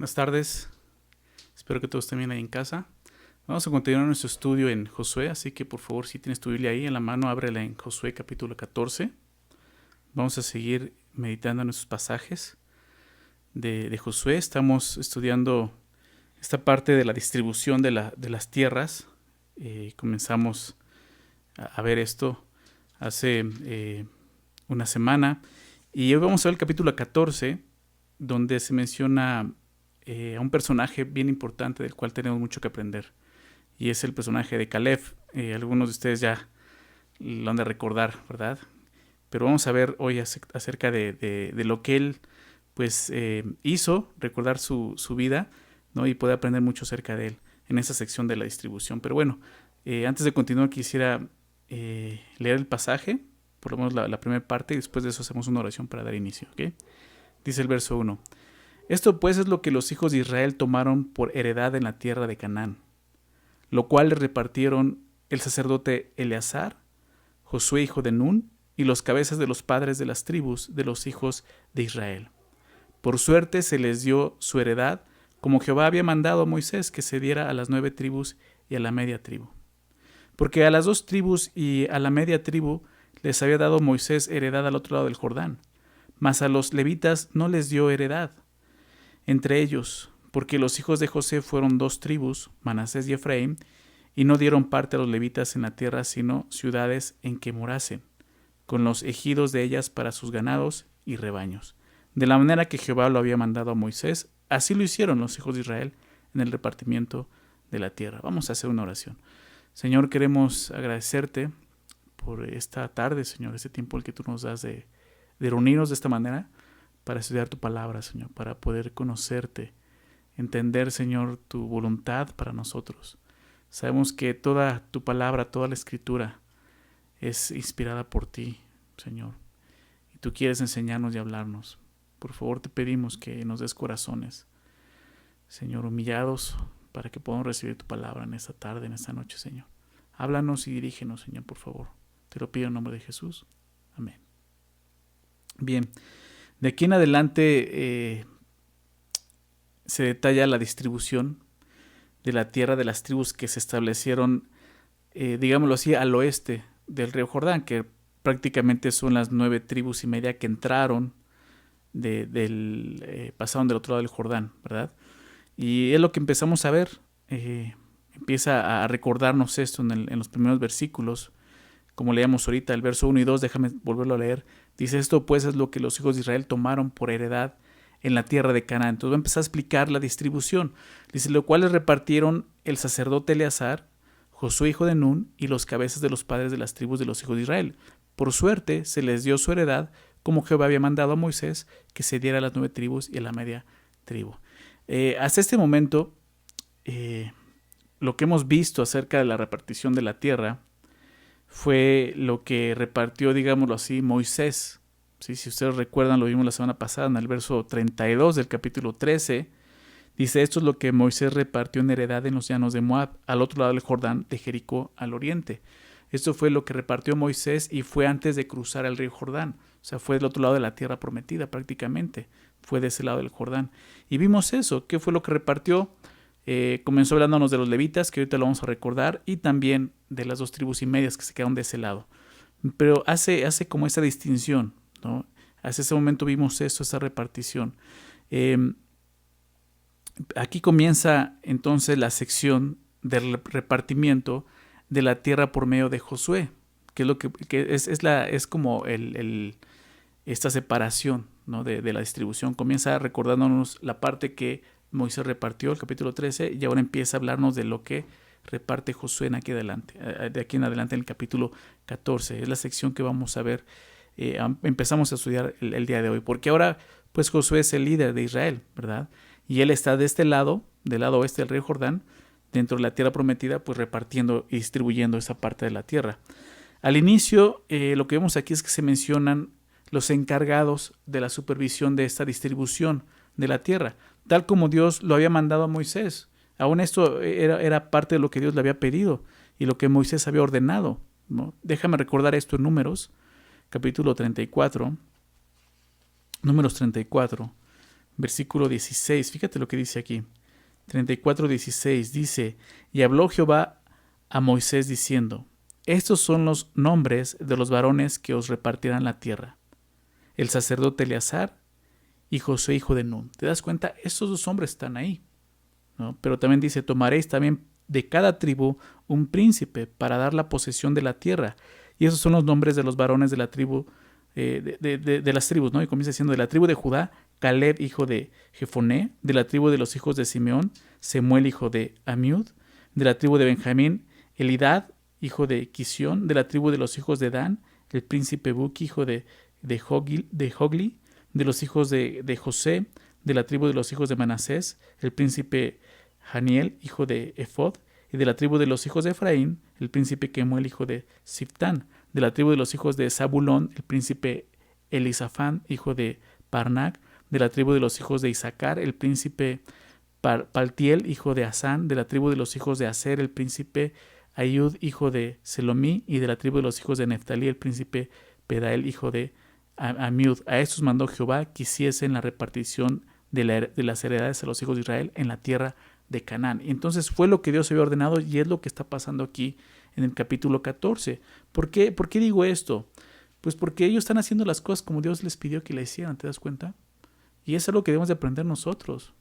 Buenas tardes, espero que todos estén bien ahí en casa. Vamos a continuar nuestro estudio en Josué, así que por favor, si tienes tu Biblia ahí en la mano, ábrela en Josué capítulo 14. Vamos a seguir meditando en nuestros pasajes de Josué. Estamos estudiando esta parte de la distribución de las tierras. Comenzamos a ver esto hace una semana y hoy vamos a ver el capítulo 14, donde se menciona a un personaje bien importante del cual tenemos mucho que aprender, y es el personaje de Caleb. Algunos de ustedes ya lo han de recordar, ¿verdad? Pero vamos a ver hoy acerca de lo que él pues hizo, recordar su vida, ¿no? Y poder aprender mucho acerca de él en esa sección de la distribución. Pero bueno, antes de continuar quisiera leer el pasaje, por lo menos la primera parte, y después de eso hacemos una oración para dar inicio, ¿ok? Dice el verso 1. Esto pues es lo que los hijos de Israel tomaron por heredad en la tierra de Canaán, lo cual le repartieron el sacerdote Eleazar, Josué hijo de Nun, y los cabezas de los padres de las tribus de los hijos de Israel. Por suerte se les dio su heredad, como Jehová había mandado a Moisés que se diera a las 9 tribus y a la media tribu. Porque a las 2 tribus y a la media tribu les había dado Moisés heredad al otro lado del Jordán, mas a los levitas no les dio heredad entre ellos, porque los hijos de José fueron 2 tribus, Manasés y Efraín, y no dieron parte a los levitas en la tierra, sino ciudades en que morasen, con los ejidos de ellas para sus ganados y rebaños. De la manera que Jehová lo había mandado a Moisés, así lo hicieron los hijos de Israel en el repartimiento de la tierra. Vamos a hacer una oración. Señor, queremos agradecerte por esta tarde, Señor, este tiempo el que tú nos das de reunirnos de esta manera para estudiar tu palabra, Señor, para poder conocerte, entender, Señor, tu voluntad para nosotros. Sabemos que toda tu palabra, toda la escritura es inspirada por ti, Señor, y tú quieres enseñarnos y hablarnos. Por favor, te pedimos que nos des corazones, Señor, humillados, para que podamos recibir tu palabra en esta tarde, en esta noche, Señor. Háblanos y dirígenos, Señor, por favor. Te lo pido en nombre de Jesús. Amén. Bien, de aquí en adelante se detalla la distribución de la tierra de las tribus que se establecieron, digámoslo así, al oeste del río Jordán, que prácticamente son las 9 tribus y media que entraron pasaron del otro lado del Jordán, ¿verdad? Y es lo que empezamos a ver. Empieza a recordarnos esto en los primeros versículos, como leíamos ahorita, el verso 1 y 2, déjame volverlo a leer. Dice, esto pues es lo que los hijos de Israel tomaron por heredad en la tierra de Canaán. Entonces va a empezar a explicar la distribución. Dice, lo cual les repartieron el sacerdote Eleazar, Josué hijo de Nun, y los cabezas de los padres de las tribus de los hijos de Israel. Por suerte se les dio su heredad, como Jehová había mandado a Moisés que se diera a las 9 tribus y a la media tribu. Hasta este momento, lo que hemos visto acerca de la repartición de la tierra fue lo que repartió, digámoslo así, Moisés. ¿Sí? Si ustedes recuerdan, lo vimos la semana pasada en el verso 32 del capítulo 13. Dice, esto es lo que Moisés repartió en heredad en los llanos de Moab, al otro lado del Jordán, de Jericó al oriente. Esto fue lo que repartió Moisés y fue antes de cruzar el río Jordán. O sea, fue del otro lado de la tierra prometida prácticamente. Fue de ese lado del Jordán. Y vimos eso. ¿Qué fue lo que repartió? Comenzó hablándonos de los levitas, que ahorita lo vamos a recordar, y también de las 2 tribus y medias que se quedaron de ese lado. Pero hace como esa distinción, ¿no? Hace ese momento vimos eso, esa repartición. Aquí comienza entonces la sección del repartimiento de la tierra por medio de Josué, que es lo que es como esta separación, ¿no? de la distribución. Comienza recordándonos la parte que Moisés repartió, el capítulo 13, y ahora empieza a hablarnos de lo que reparte Josué de aquí en adelante en el capítulo 14. Es la sección que vamos a ver, empezamos a estudiar el día de hoy, porque ahora pues Josué es el líder de Israel, ¿verdad? Y él está de este lado, del lado oeste del río Jordán, dentro de la tierra prometida, pues repartiendo y distribuyendo esa parte de la tierra. Al inicio, lo que vemos aquí es que se mencionan los encargados de la supervisión de esta distribución de la tierra, tal como Dios lo había mandado a Moisés. Aún esto era parte de lo que Dios le había pedido y lo que Moisés había ordenado, ¿no? Déjame recordar esto en Números, capítulo 34, Números 34, versículo 16. Fíjate lo que dice aquí. 34:16 dice: y habló Jehová a Moisés diciendo: estos son los nombres de los varones que os repartirán la tierra: el sacerdote Eleazar y Josué hijo de Nun. ¿Te das cuenta? Estos dos hombres están ahí, ¿no? Pero también dice: tomaréis también de cada tribu un príncipe para dar la posesión de la tierra. Y esos son los nombres de los varones de la tribu, de las tribus, ¿no? Y comienza diciendo: de la tribu de Judá, Caleb hijo de Jefoné; de la tribu de los hijos de Simeón, Semuel hijo de Amiud; de la tribu de Benjamín, Elidad hijo de Quisión; de la tribu de los hijos de Dan, el príncipe Buki hijo de Jogli; de los hijos de José, de la tribu de los hijos de Manasés, el príncipe Haniel hijo de Ephod; y de la tribu de los hijos de Efraín, el príncipe Kemuel hijo de Siftán; de la tribu de los hijos de Zabulón, el príncipe Elisafán hijo de Parnac; de la tribu de los hijos de Isaacar, el príncipe Paltiel hijo de Asán; de la tribu de los hijos de Aser, el príncipe Ayud hijo de Selomí; y de la tribu de los hijos de Neftalí, el príncipe Pedael hijo de Amiud. A estos mandó Jehová que hiciesen la repartición de las heredades a los hijos de Israel en la tierra de Canaán. Y entonces fue lo que Dios había ordenado, y es lo que está pasando aquí en el capítulo 14. ¿Por qué digo esto? Pues porque ellos están haciendo las cosas como Dios les pidió que le hicieran, ¿te das cuenta? Y eso es lo que debemos de aprender nosotros.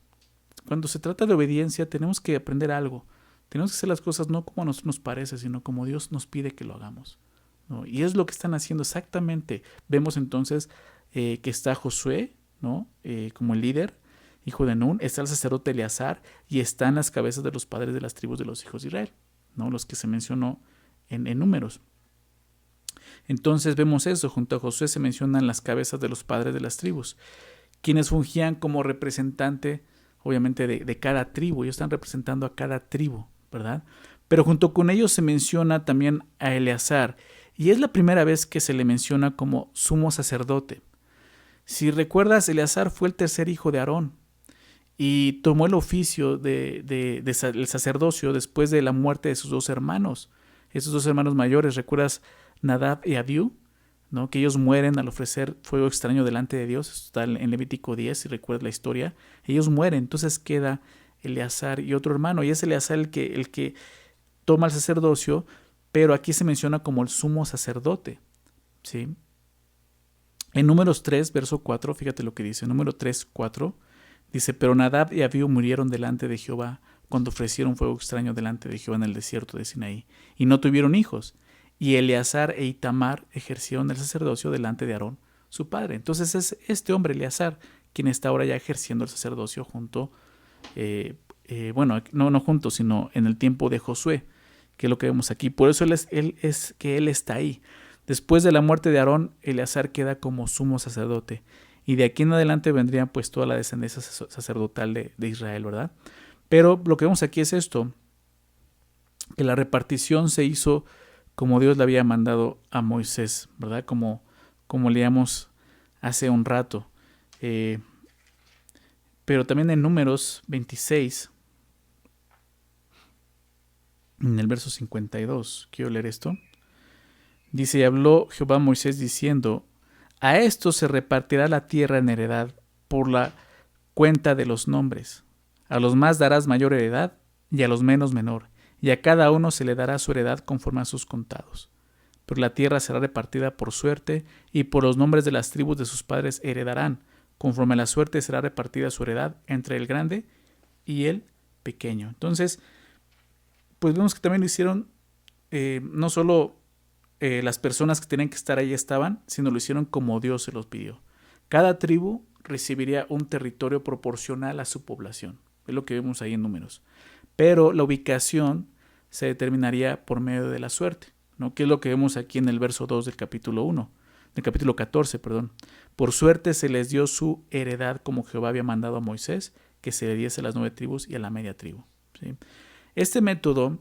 Cuando se trata de obediencia tenemos que aprender algo. Tenemos que hacer las cosas no como a nosotros nos parece, sino como Dios nos pide que lo hagamos, ¿no? Y es lo que están haciendo exactamente. Vemos entonces que está Josué, ¿no? Como el líder, hijo de Nun; está el sacerdote Eleazar, y están las cabezas de los padres de las tribus de los hijos de Israel, ¿no? Los que se mencionó en Números. Entonces vemos eso: junto a Josué se mencionan las cabezas de los padres de las tribus, quienes fungían como representante, obviamente, de cada tribu. Ellos están representando a cada tribu, ¿verdad? Pero junto con ellos se menciona también a Eleazar, y es la primera vez que se le menciona como sumo sacerdote. Si recuerdas, Eleazar fue el tercer hijo de Aarón y tomó el oficio del sacerdocio después de la muerte de sus dos hermanos. Esos dos hermanos mayores, ¿recuerdas? Nadab y Abiú, ¿no? Que ellos mueren al ofrecer fuego extraño delante de Dios. Esto está en Levítico 10, si recuerdas la historia. Ellos mueren, entonces queda Eleazar y otro hermano, y es Eleazar el que toma el sacerdocio, pero aquí se menciona como el sumo sacerdote, ¿sí? En Números 3, verso 4, fíjate lo que dice. Número 3, 4, dice: pero Nadab y Abiú murieron delante de Jehová cuando ofrecieron fuego extraño delante de Jehová en el desierto de Sinaí, y no tuvieron hijos. Y Eleazar e Itamar ejercieron el sacerdocio delante de Aarón, su padre. Entonces es este hombre, Eleazar, quien está ahora ya ejerciendo el sacerdocio junto, bueno, no junto, sino en el tiempo de Josué, que es lo que vemos aquí. Por eso él está ahí. Después de la muerte de Aarón, Eleazar queda como sumo sacerdote. Y de aquí en adelante vendría pues toda la descendencia sacerdotal de Israel, ¿verdad? Pero lo que vemos aquí es esto, que la repartición se hizo como Dios le había mandado a Moisés, ¿verdad? Como leíamos hace un rato. Pero también en Números 26, en el verso 52, quiero leer esto. Dice: y habló Jehová a Moisés diciendo: a esto se repartirá la tierra en heredad por la cuenta de los nombres. A los más darás mayor heredad, y a los menos menor, y a cada uno se le dará su heredad conforme a sus contados. Pero la tierra será repartida por suerte, y por los nombres de las tribus de sus padres heredarán. Conforme a la suerte será repartida su heredad entre el grande y el pequeño. Entonces, pues vemos que también lo hicieron, no solo las personas que tenían que estar ahí estaban, sino lo hicieron como Dios se los pidió. Cada tribu recibiría un territorio proporcional a su población. Es lo que vemos ahí en Números. Pero la ubicación se determinaría por medio de la suerte, ¿no? Que es lo que vemos aquí en el verso 2 del capítulo 14, perdón. Por suerte se les dio su heredad, como Jehová había mandado a Moisés, que se le diese a las 9 tribus y a la media tribu, ¿sí? Este método,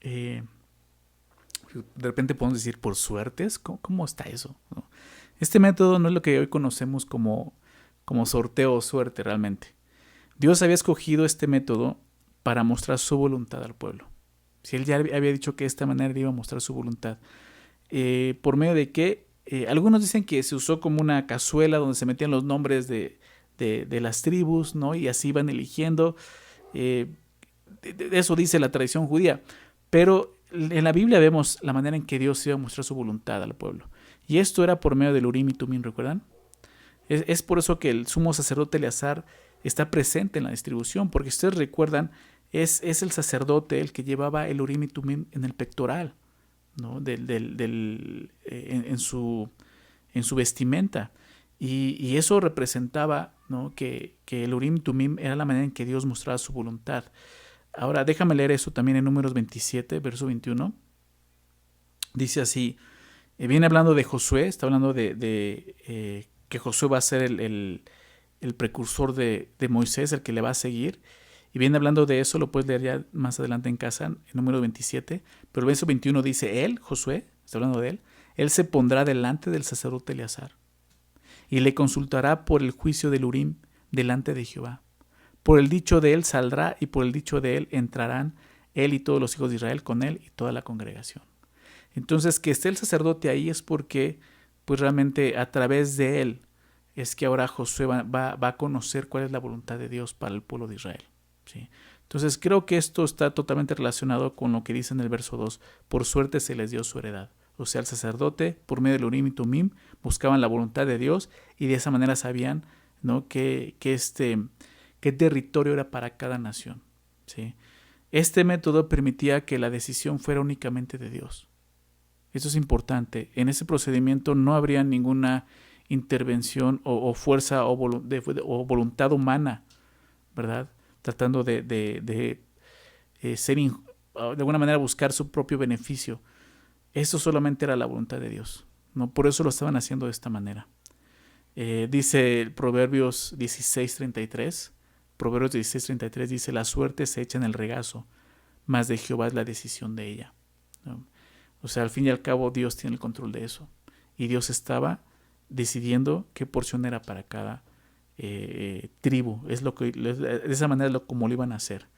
de repente podemos decir por suertes. ¿Cómo está eso? ¿No? Este método no es lo que hoy conocemos como sorteo o suerte realmente. Dios había escogido este método para mostrar su voluntad al pueblo. Si él ya había dicho que de esta manera iba a mostrar su voluntad. ¿Por medio de qué? Algunos dicen que se usó como una cazuela donde se metían los nombres de de las tribus, ¿no? Y así iban eligiendo. De eso dice la tradición judía. Pero en la Biblia vemos la manera en que Dios iba a mostrar su voluntad al pueblo. Y esto era por medio del Urim y Tumim, ¿recuerdan? Es por eso que el sumo sacerdote Eleazar está presente en la distribución, porque si ustedes recuerdan, es el sacerdote el que llevaba el Urim y Tumim en el pectoral, ¿no? En su vestimenta. Y eso representaba, ¿no? que el Urim y Tumim era la manera en que Dios mostraba su voluntad. Ahora déjame leer eso también en Números 27, verso 21. Dice así, viene hablando de Josué, está hablando de que Josué va a ser el precursor de Moisés, el que le va a seguir. Y viene hablando de eso, lo puedes leer ya más adelante en casa, en Número 27. Pero el verso 21 dice, él, Josué, está hablando de él se pondrá delante del sacerdote Eleazar y le consultará por el juicio del Urim delante de Jehová. Por el dicho de él saldrá y por el dicho de él entrarán él y todos los hijos de Israel con él y toda la congregación. Entonces, que esté el sacerdote ahí es porque, pues realmente a través de él es que ahora Josué va a conocer cuál es la voluntad de Dios para el pueblo de Israel. ¿Sí? Entonces, creo que esto está totalmente relacionado con lo que dice en el verso 2. Por suerte se les dio su heredad. O sea, el sacerdote, por medio del Urim y Tumim, buscaban la voluntad de Dios y de esa manera sabían, ¿no? qué territorio era para cada nación. ¿Sí? Este método permitía que la decisión fuera únicamente de Dios. Eso es importante. En ese procedimiento no habría ninguna intervención o fuerza o voluntad humana, ¿verdad? Tratando de alguna manera buscar su propio beneficio. Eso solamente era la voluntad de Dios, ¿no? Por eso lo estaban haciendo de esta manera. Dice Proverbios 16:33. Proverbios 16:33 dice, la suerte se echa en el regazo, mas de Jehová es la decisión de ella, ¿no? O sea, al fin y al cabo Dios tiene el control de eso. Y Dios estaba decidiendo qué porción era para cada tribu. De esa manera es como lo iban a hacer.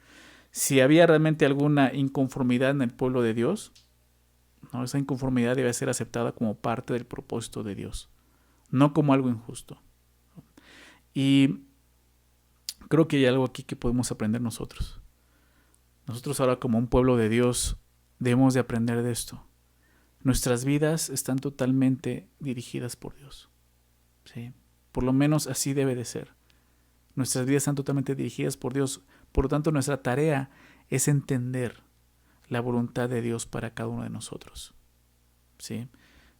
Si había realmente alguna inconformidad en el pueblo de Dios, ¿no? Esa inconformidad debe ser aceptada como parte del propósito de Dios, no como algo injusto. Y creo que hay algo aquí que podemos aprender nosotros. Nosotros ahora como un pueblo de Dios debemos de aprender de esto. Nuestras vidas están totalmente dirigidas por Dios. ¿Sí? Por lo menos así debe de ser. Nuestras vidas están totalmente dirigidas por Dios. Por lo tanto, nuestra tarea es entender la voluntad de Dios para cada uno de nosotros. ¿Sí?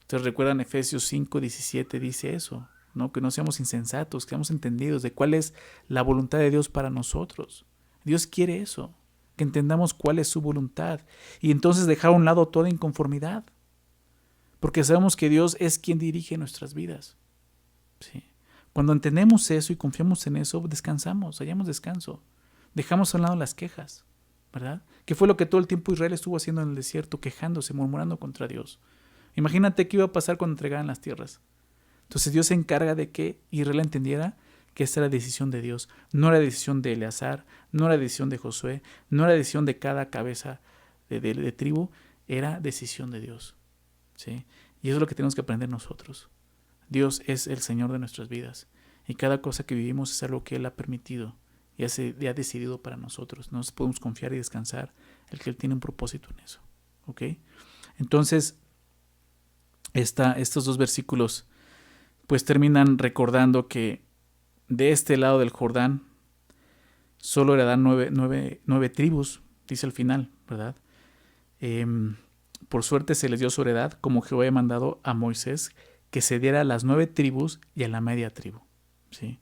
Entonces recuerdan Efesios 5:17 dice eso, ¿no? Que no seamos insensatos, que seamos entendidos de cuál es la voluntad de Dios para nosotros. Dios quiere eso, que entendamos cuál es su voluntad y entonces dejar a un lado toda inconformidad. Porque sabemos que Dios es quien dirige nuestras vidas. ¿Sí? Cuando entendemos eso y confiamos en eso, descansamos, hallamos descanso. Dejamos a un lado las quejas, ¿verdad? Que fue lo que todo el tiempo Israel estuvo haciendo en el desierto, quejándose, murmurando contra Dios. Imagínate qué iba a pasar cuando entregaran las tierras. Entonces Dios se encarga de que Israel entendiera que esta era la decisión de Dios. No era decisión de Eleazar, no era decisión de Josué, no era decisión de cada cabeza de tribu, era decisión de Dios. ¿Sí? Y eso es lo que tenemos que aprender nosotros. Dios es el Señor de nuestras vidas y cada cosa que vivimos es algo que Él ha permitido y ha decidido para nosotros. Nos podemos confiar y descansar el que Él tiene un propósito en eso. ¿Ok? Entonces, estos dos versículos pues terminan recordando que de este lado del Jordán solo heredan nueve tribus, dice al final, ¿verdad? Por suerte se les dio su heredad, como Jehová había mandado a Moisés, que se diera a las 9 tribus y a la media tribu. ¿Sí?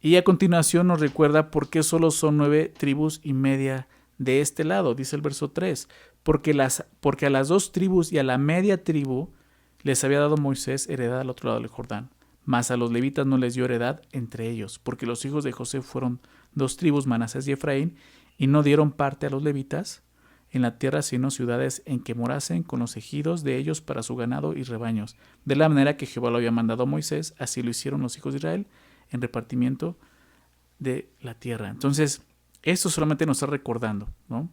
Y a continuación nos recuerda por qué solo son 9 tribus y media de este lado, dice el verso 3. Porque a las 2 tribus y a la media tribu les había dado Moisés heredad al otro lado del Jordán, mas a los levitas no les dio heredad entre ellos, porque los hijos de José fueron 2 tribus, Manasés y Efraín, y no dieron parte a los levitas en la tierra, sino ciudades en que morasen con los ejidos de ellos para su ganado y rebaños. De la manera que Jehová lo había mandado a Moisés, así lo hicieron los hijos de Israel en repartimiento de la tierra. Entonces, esto solamente nos está recordando, ¿no?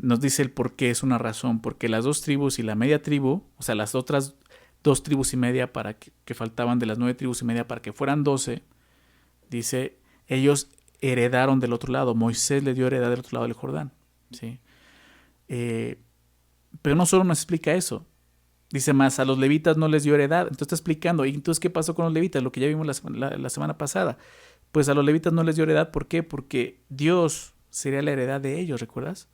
Nos dice el por qué, es una razón, porque las 2 tribus y la media tribu, o sea, las otras 2 tribus y media para que faltaban de las 9 tribus y media para que fueran 12, dice, ellos heredaron del otro lado. Moisés le dio heredad del otro lado del Jordán. ¿Sí? Pero no solo nos explica eso. Dice más, a los levitas no les dio heredad. Entonces está explicando, ¿y entonces qué pasó con los levitas? Lo que ya vimos la semana pasada. Pues a los levitas no les dio heredad. ¿Por qué? Porque Dios sería la heredad de ellos, ¿recuerdas?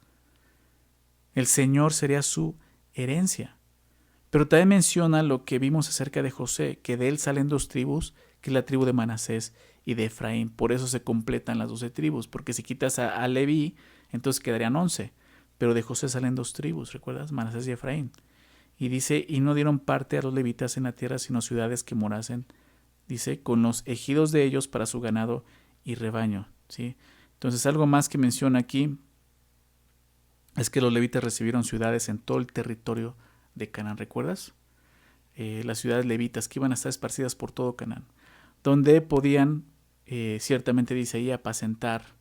El Señor sería su herencia. Pero también menciona lo que vimos acerca de José, que de él salen 2 tribus, que es la tribu de Manasés y de Efraín. Por eso se completan las 12 tribus, porque si quitas a Leví, entonces quedarían 11. Pero de José salen 2 tribus, ¿recuerdas? Manasés y Efraín. Y dice, y no dieron parte a los levitas en la tierra, sino ciudades que morasen, dice, con los ejidos de ellos para su ganado y rebaño. ¿Sí? Entonces algo más que menciona aquí es que los levitas recibieron ciudades en todo el territorio de Canaán, ¿recuerdas? Las ciudades levitas que iban a estar esparcidas por todo Canaán, donde podían, ciertamente dice ahí, apacentar,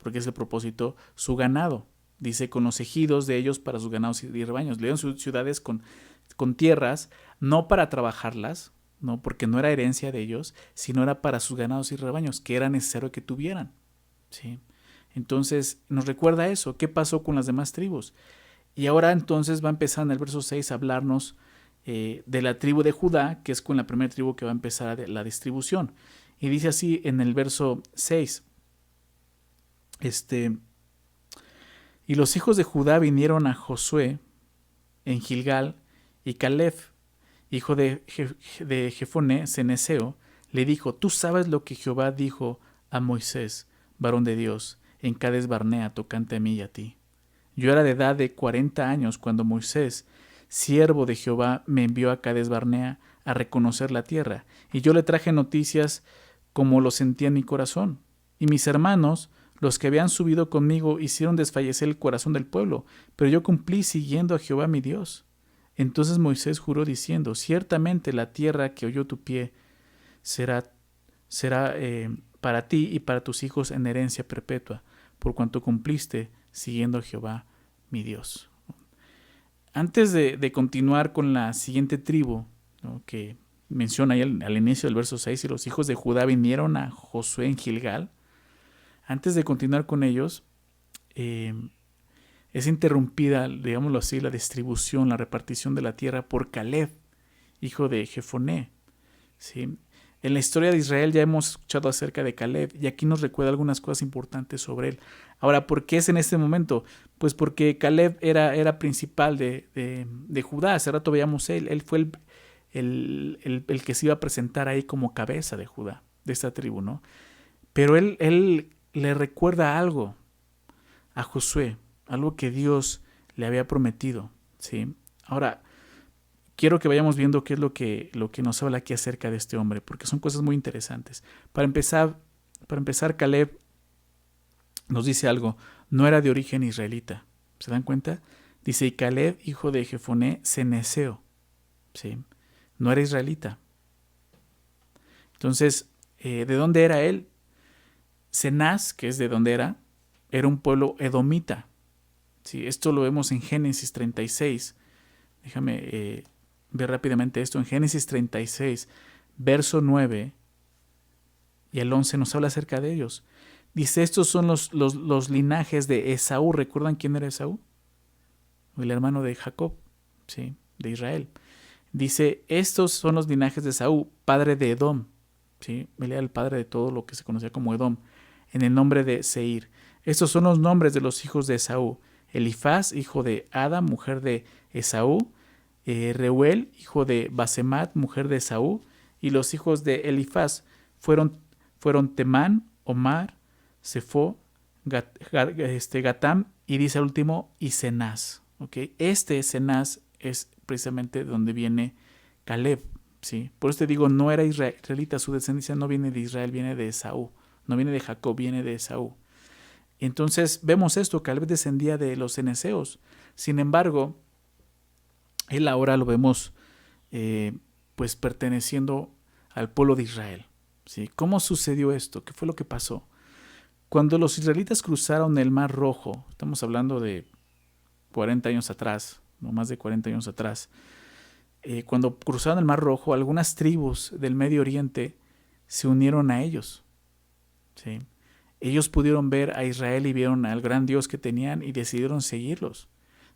porque es el propósito, su ganado. Dice, con los ejidos de ellos para sus ganados y rebaños. Le dieron ciudades con tierras, no para trabajarlas, no, porque no era herencia de ellos, sino era para sus ganados y rebaños, que era necesario que tuvieran. ¿Sí? Entonces, nos recuerda eso. ¿Qué pasó con las demás tribus? Y ahora entonces va a empezar en el verso 6 a hablarnos de la tribu de Judá, que es con la primera tribu que va a empezar la distribución. Y dice así en el verso 6, y los hijos de Judá vinieron a Josué en Gilgal, y Caleb, hijo de Jefoné, ceneseo, le dijo, tú sabes lo que Jehová dijo a Moisés, varón de Dios, en Cades Barnea, tocante a mí y a ti. Yo era de edad de 40 años cuando Moisés, siervo de Jehová, me envió a Cades Barnea a reconocer la tierra, y yo le traje noticias como lo sentía en mi corazón. Y mis hermanos, los que habían subido conmigo, hicieron desfallecer el corazón del pueblo, pero yo cumplí siguiendo a Jehová mi Dios. Entonces Moisés juró diciendo, ciertamente la tierra que oyó tu pie será para ti y para tus hijos en herencia perpetua, por cuanto cumpliste siguiendo a Jehová mi Dios. Antes de continuar con la siguiente tribu, ¿no?, que menciona ahí al inicio del verso 6, y los hijos de Judá vinieron a Josué en Gilgal. Antes de continuar con ellos, es interrumpida, digámoslo así, la distribución, la repartición de la tierra por Caleb, hijo de Jefoné. ¿Sí? En la historia de Israel ya hemos escuchado acerca de Caleb, y aquí nos recuerda algunas cosas importantes sobre él. Ahora, ¿por qué es en este momento? Pues porque Caleb era principal de Judá. Hace rato veíamos él fue el que se iba a presentar ahí como cabeza de Judá, de esta tribu, ¿no? Pero él le recuerda algo a Josué, algo que Dios le había prometido, ¿sí? Ahora, quiero que vayamos viendo qué es lo que nos habla aquí acerca de este hombre, porque son cosas muy interesantes. Para empezar, Caleb nos dice algo, no era de origen israelita. ¿Se dan cuenta? Dice, y Caleb, hijo de Jefoné, ceneseo, ¿sí? No era israelita. Entonces, ¿de dónde era él? Cenaz, que es de donde era un pueblo edomita. ¿Sí? Esto lo vemos en Génesis 36. Déjame ver rápidamente esto. En Génesis 36, verso 9 y el 11 nos habla acerca de ellos. Dice, estos son los linajes de Esaú. ¿Recuerdan quién era Esaú? El hermano de Jacob, ¿sí?, de Israel. Dice, estos son los linajes de Esaú, padre de Edom. ¿Sí? Él era el padre de todo lo que se conocía como Edom, en el nombre de Seir. Estos son los nombres de los hijos de Esaú: Elifaz, hijo de Ada, mujer de Esaú; Reuel, hijo de Basemat, mujer de Esaú. Y los hijos de Elifaz fueron Temán, Omar, Sefo, Gatam, y dice al último, y Cenaz. ¿Okay? Este Cenaz es precisamente donde viene Caleb. ¿Sí? Por eso te digo, no era israelita, su descendencia no viene de Israel, viene de Esaú. No viene de Jacob, viene de Esaú. Entonces vemos esto, Caleb descendía de los ceneseos. Sin embargo, él ahora lo vemos pues perteneciendo al pueblo de Israel. ¿Sí? ¿Cómo sucedió esto? ¿Qué fue lo que pasó? Cuando los israelitas cruzaron el Mar Rojo, estamos hablando de 40 años atrás, no más de 40 años atrás, cuando cruzaron el Mar Rojo, algunas tribus del Medio Oriente se unieron a ellos. ¿Sí? Ellos pudieron ver a Israel y vieron al gran Dios que tenían y decidieron seguirlos.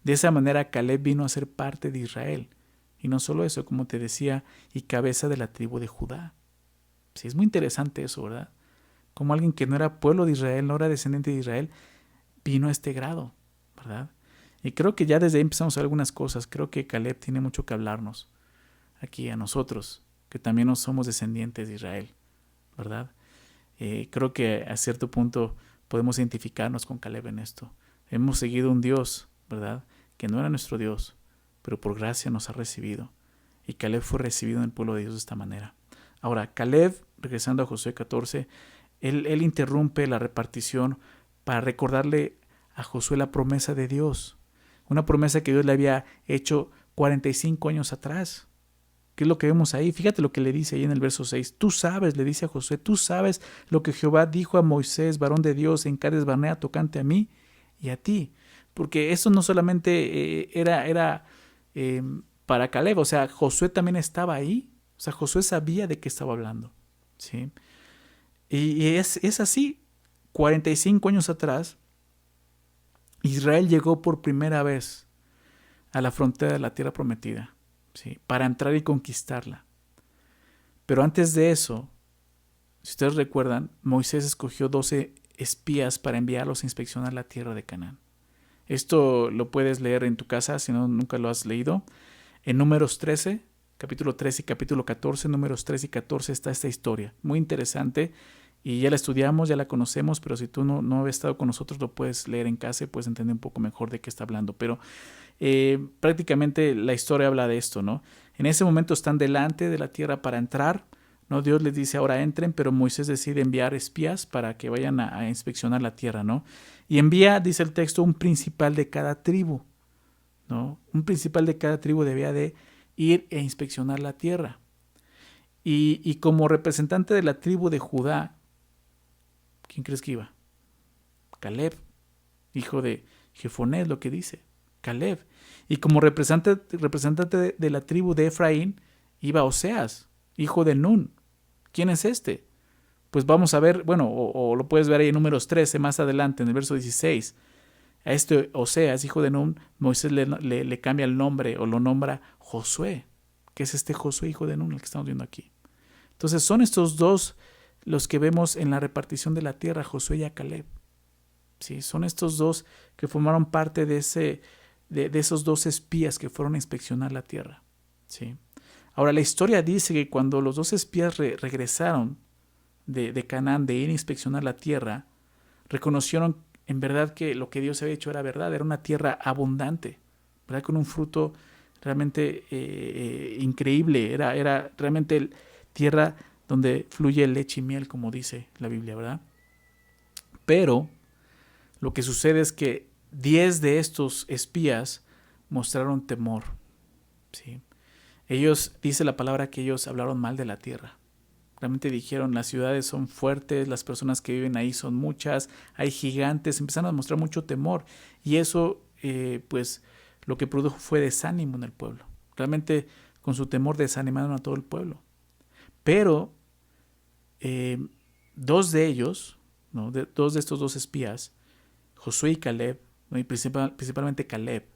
De esa manera Caleb vino a ser parte de Israel. Y no solo eso, como te decía, y cabeza de la tribu de Judá. Sí, es muy interesante eso, ¿verdad? Como alguien que no era pueblo de Israel, no era descendiente de Israel, vino a este grado, ¿verdad? Y creo que ya desde ahí empezamos a ver algunas cosas. Creo que Caleb tiene mucho que hablarnos aquí a nosotros, que también no somos descendientes de Israel, ¿verdad? Creo que a cierto punto podemos identificarnos con Caleb en esto. Hemos seguido un Dios, ¿verdad?, que no era nuestro Dios, pero por gracia nos ha recibido. Y Caleb fue recibido en el pueblo de Dios de esta manera. Ahora, Caleb, regresando a Josué 14, él interrumpe la repartición para recordarle a Josué la promesa de Dios. Una promesa que Dios le había hecho 45 años atrás. ¿Qué es lo que vemos ahí? Fíjate lo que le dice ahí en el verso 6. Tú sabes, le dice a Josué, tú sabes lo que Jehová dijo a Moisés, varón de Dios, en Cades Barnea, tocante a mí y a ti. Porque eso no solamente era para Caleb, o sea, Josué también estaba ahí. O sea, Josué sabía de qué estaba hablando. ¿Sí? Y es así. 45 años atrás, Israel llegó por primera vez a la frontera de la tierra prometida, ¿sí?, para entrar y conquistarla. Pero antes de eso, si ustedes recuerdan, Moisés escogió 12 espías para enviarlos a inspeccionar la tierra de Canaán. Esto lo puedes leer en tu casa si no, nunca lo has leído. En Números 13, capítulo 13 y capítulo 14, Números 13 y 14 está esta historia. Muy interesante y ya la estudiamos, ya la conocemos, pero si tú no habías estado con nosotros lo puedes leer en casa y puedes entender un poco mejor de qué está hablando. Pero prácticamente la historia habla de esto, ¿no? En ese momento están delante de la tierra para entrar, ¿no? Dios les dice ahora entren, pero Moisés decide enviar espías para que vayan a inspeccionar la tierra, ¿no? Y envía, dice el texto, un principal de cada tribu, ¿no? Un principal de cada tribu debía de ir e inspeccionar la tierra. Y como representante de la tribu de Judá, ¿quién crees que iba? Caleb, hijo de Jefonés, lo que dice, Caleb. Y como representante de la tribu de Efraín, iba Oseas, hijo de Nun. ¿Quién es este? Pues vamos a ver, bueno, o lo puedes ver ahí en Números 13, más adelante, en el verso 16. A este Oseas, hijo de Nun, Moisés le cambia el nombre o lo nombra Josué, que es este Josué, hijo de Nun, el que estamos viendo aquí. Entonces son estos dos los que vemos en la repartición de la tierra, Josué y a Caleb. ¿Sí? Son estos dos que formaron parte de esos dos espías que fueron a inspeccionar la tierra. ¿Sí? Ahora, la historia dice que cuando los dos espías regresaron de Canaán, de ir a inspeccionar la tierra, reconocieron en verdad que lo que Dios había hecho era verdad, era una tierra abundante, ¿verdad? Con un fruto realmente increíble, era realmente tierra donde fluye leche y miel, como dice la Biblia, ¿verdad? Pero lo que sucede es que 10 de estos espías mostraron temor, ¿sí? Ellos, dice la palabra que ellos hablaron mal de la tierra. Realmente dijeron, las ciudades son fuertes, las personas que viven ahí son muchas, hay gigantes, empezaron a mostrar mucho temor. Y eso, pues, lo que produjo fue desánimo en el pueblo. Realmente, con su temor desanimaron a todo el pueblo. Pero, dos de ellos, ¿no? Dos de estos dos espías, Josué y Caleb, ¿no? Y principalmente Caleb,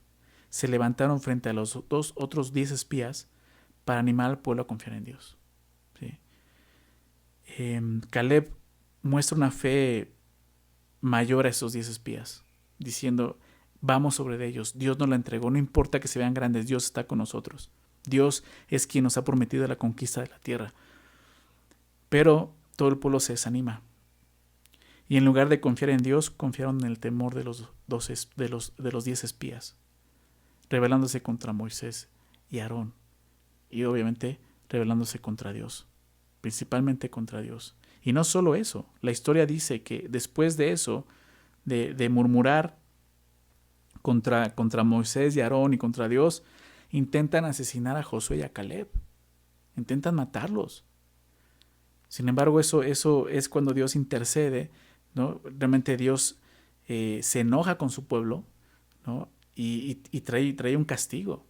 se levantaron frente a los otros 10 espías para animar al pueblo a confiar en Dios. ¿Sí? Caleb muestra una fe mayor a esos 10 espías, diciendo, vamos sobre ellos, Dios nos la entregó, no importa que se vean grandes, Dios está con nosotros. Dios es quien nos ha prometido la conquista de la tierra. Pero todo el pueblo se desanima. Y en lugar de confiar en Dios, confiaron en el temor de los 10 espías, rebelándose contra Moisés y Aarón. Y obviamente rebelándose contra Dios, principalmente contra Dios. Y no solo eso, la historia dice que después de eso, de murmurar contra Moisés y Aarón y contra Dios, intentan asesinar a Josué y a Caleb. Intentan matarlos. Sin embargo, eso es cuando Dios intercede, ¿no? Realmente Dios se enoja con su pueblo, ¿no? y trae un castigo.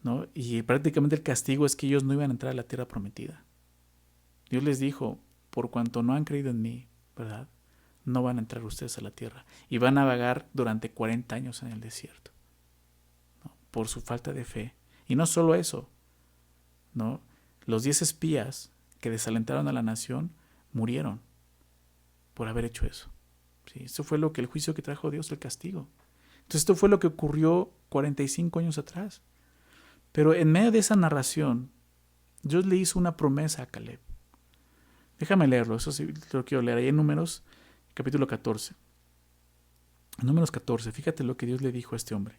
¿no? Y prácticamente el castigo es que ellos no iban a entrar a la tierra prometida. Dios les dijo, por cuanto no han creído en mí, ¿verdad? No van a entrar ustedes a la tierra. Y van a vagar durante 40 años en el desierto, ¿no? Por su falta de fe. Y no solo eso, ¿no? Los 10 espías que desalentaron a la nación murieron por haber hecho eso. ¿Sí? Eso fue lo que el juicio que trajo Dios, el castigo. Entonces esto fue lo que ocurrió 45 años atrás. Pero en medio de esa narración, Dios le hizo una promesa a Caleb. Déjame leerlo, eso sí lo quiero leer. Ahí en Números, capítulo 14. En Números 14, fíjate lo que Dios le dijo a este hombre.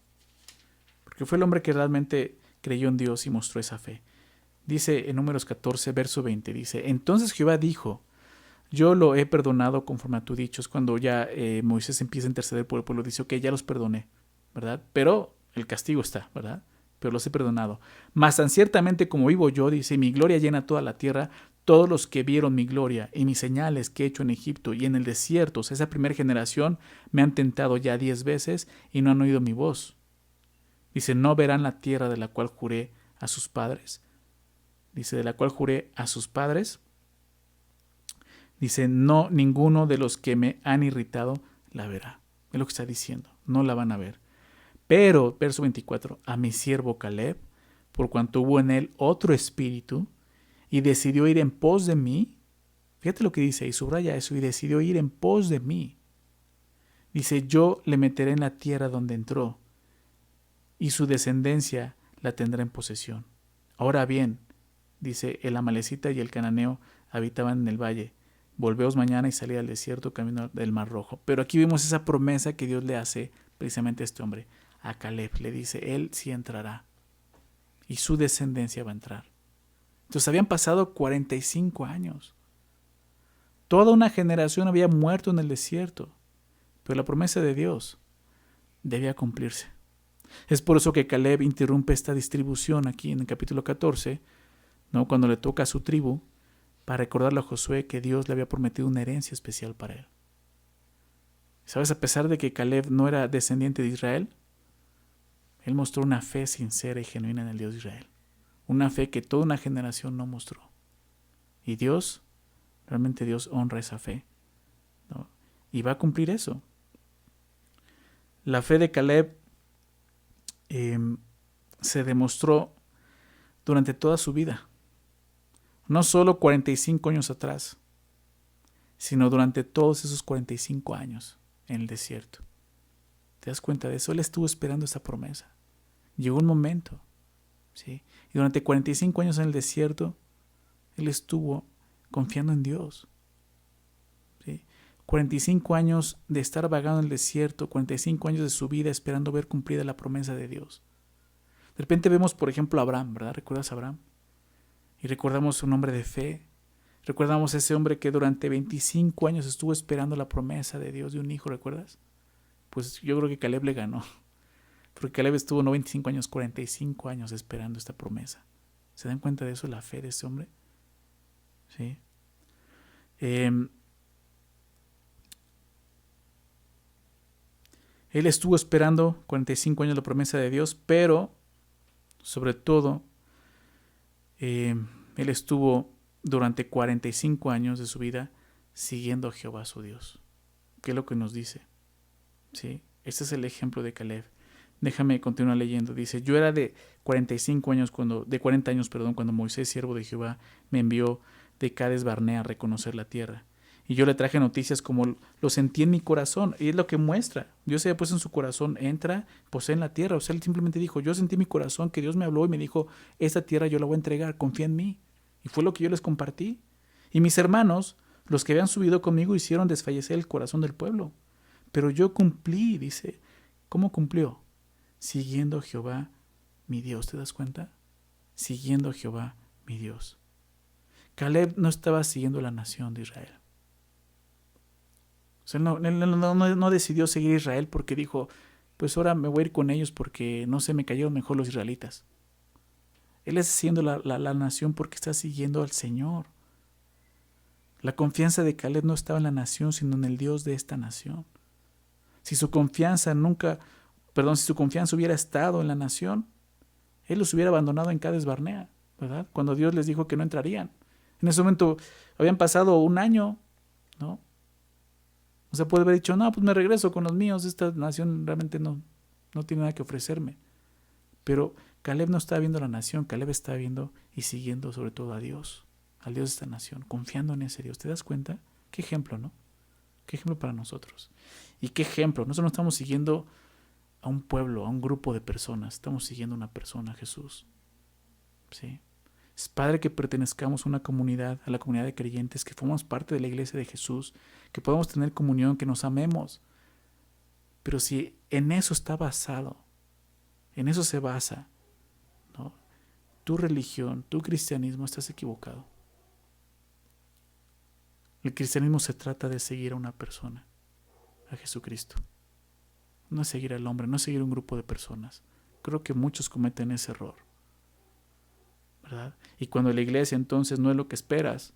Porque fue el hombre que realmente creyó en Dios y mostró esa fe. Dice en Números 14, verso 20, dice, entonces Jehová dijo, yo lo he perdonado conforme a tu dicho. Es cuando ya Moisés empieza a interceder por el pueblo, dice, ok, ya los perdoné, ¿verdad? Pero el castigo está, ¿verdad? Pero los he perdonado. Mas tan ciertamente como vivo yo, dice, mi gloria llena toda la tierra, todos los que vieron mi gloria y mis señales que he hecho en Egipto y en el desierto, o sea, esa primera generación, me han tentado ya 10 veces y no han oído mi voz. Dice, no verán la tierra de la cual juré a sus padres. Dice, de la cual juré a sus padres. Dice, no, ninguno de los que me han irritado la verá. Es lo que está diciendo, no la van a ver. Pero, verso 24, a mi siervo Caleb, por cuanto hubo en él otro espíritu, y decidió ir en pos de mí. Fíjate lo que dice, y subraya eso, y decidió ir en pos de mí. Dice, yo le meteré en la tierra donde entró, y su descendencia la tendrá en posesión. Ahora bien, dice, el amalecita y el cananeo habitaban en el valle. Volveos mañana y salid al desierto camino del Mar Rojo. Pero aquí vemos esa promesa que Dios le hace precisamente a este hombre, a Caleb. Le dice, él sí entrará y su descendencia va a entrar. Entonces habían pasado 45 años. Toda una generación había muerto en el desierto, pero la promesa de Dios debía cumplirse. Es por eso que Caleb interrumpe esta distribución aquí en el capítulo 14, ¿no? Cuando le toca a su tribu, para recordarle a Josué que Dios le había prometido una herencia especial para él. ¿Sabes? A pesar de que Caleb no era descendiente de Israel, él mostró una fe sincera y genuina en el Dios de Israel. Una fe que toda una generación no mostró. Y Dios, realmente Dios honra esa fe, ¿no? Y va a cumplir eso. La fe de Caleb se demostró durante toda su vida. No solo 45 años atrás, sino durante todos esos 45 años en el desierto. ¿Te das cuenta de eso? Él estuvo esperando esa promesa. Llegó un momento, ¿sí? Y durante 45 años en el desierto, él estuvo confiando en Dios, ¿sí? 45 años de estar vagando en el desierto, 45 años de su vida esperando ver cumplida la promesa de Dios. De repente vemos, por ejemplo, a Abraham, ¿verdad? ¿Recuerdas a Abraham? Y recordamos un hombre de fe. Recordamos ese hombre que durante 25 años estuvo esperando la promesa de Dios de un hijo, ¿recuerdas? Pues yo creo que Caleb le ganó. Porque Caleb estuvo no 25 años, 45 años esperando esta promesa. ¿Se dan cuenta de eso, la fe de ese hombre? ¿Sí? Él estuvo esperando 45 años la promesa de Dios, pero sobre todo, él estuvo durante 45 años de su vida siguiendo a Jehová su Dios. ¿Qué es lo que nos dice? ¿Sí? Este es el ejemplo de Caleb. Déjame continuar leyendo. Dice, yo era de 40 años cuando Moisés, siervo de Jehová, me envió de Cades Barnea a reconocer la tierra. Y yo le traje noticias como lo sentí en mi corazón. Y es lo que muestra. Dios se había puesto en su corazón, entra, posee en la tierra. O sea, él simplemente dijo, yo sentí en mi corazón que Dios me habló y me dijo, esta tierra yo la voy a entregar, confía en mí. Y fue lo que yo les compartí. Y mis hermanos, los que habían subido conmigo, hicieron desfallecer el corazón del pueblo. Pero yo cumplí, dice. ¿Cómo cumplió? Siguiendo a Jehová, mi Dios. ¿Te das cuenta? Siguiendo a Jehová, mi Dios. Caleb no estaba siguiendo la nación de Israel. O sea, no decidió seguir a Israel porque dijo, pues ahora me voy a ir con ellos porque no sé, me cayeron mejor los israelitas. Él está siguiendo la nación porque está siguiendo al Señor. La confianza de Caleb no estaba en la nación, sino en el Dios de esta nación. Si su confianza hubiera estado en la nación, Él los hubiera abandonado en Cades Barnea, ¿verdad? Cuando Dios les dijo que no entrarían. En ese momento habían pasado un año, ¿no? O sea, puede haber dicho, no, pues me regreso con los míos, esta nación realmente no tiene nada que ofrecerme. Pero Caleb no estaba viendo la nación, Caleb estaba viendo y siguiendo sobre todo a Dios, al Dios de esta nación, confiando en ese Dios. ¿Te das cuenta? Qué ejemplo, ¿no? Qué ejemplo para nosotros. Y qué ejemplo. Nosotros no estamos siguiendo a un pueblo, a un grupo de personas. Estamos siguiendo a una persona, Jesús. ¿Sí? Es padre que pertenezcamos a una comunidad, a la comunidad de creyentes, que formamos parte de la iglesia de Jesús, que podamos tener comunión, que nos amemos. Pero si en eso está basado, en eso se basa, ¿no?, tu religión, tu cristianismo, estás equivocado. El cristianismo se trata de seguir a una persona, a Jesucristo. No es seguir al hombre, no es seguir un grupo de personas. Creo que muchos cometen ese error, ¿verdad? Y cuando la iglesia entonces no es lo que esperas,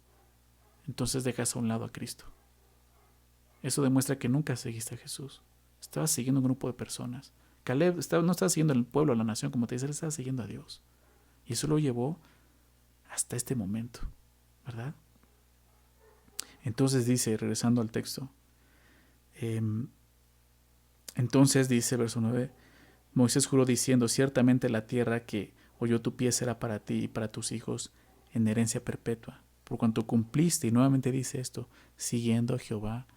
entonces dejas a un lado a Cristo. Eso demuestra que nunca seguiste a Jesús. Estabas siguiendo un grupo de personas. Caleb no estaba siguiendo al pueblo, a la nación, como te dice, él estaba siguiendo a Dios. Y eso lo llevó hasta este momento, ¿verdad? Entonces dice, regresando al texto, entonces dice, verso 9, Moisés juró diciendo, ciertamente la tierra que oyó tu pie será para ti y para tus hijos en herencia perpetua, por cuanto cumpliste, y nuevamente dice esto, siguiendo a Jehová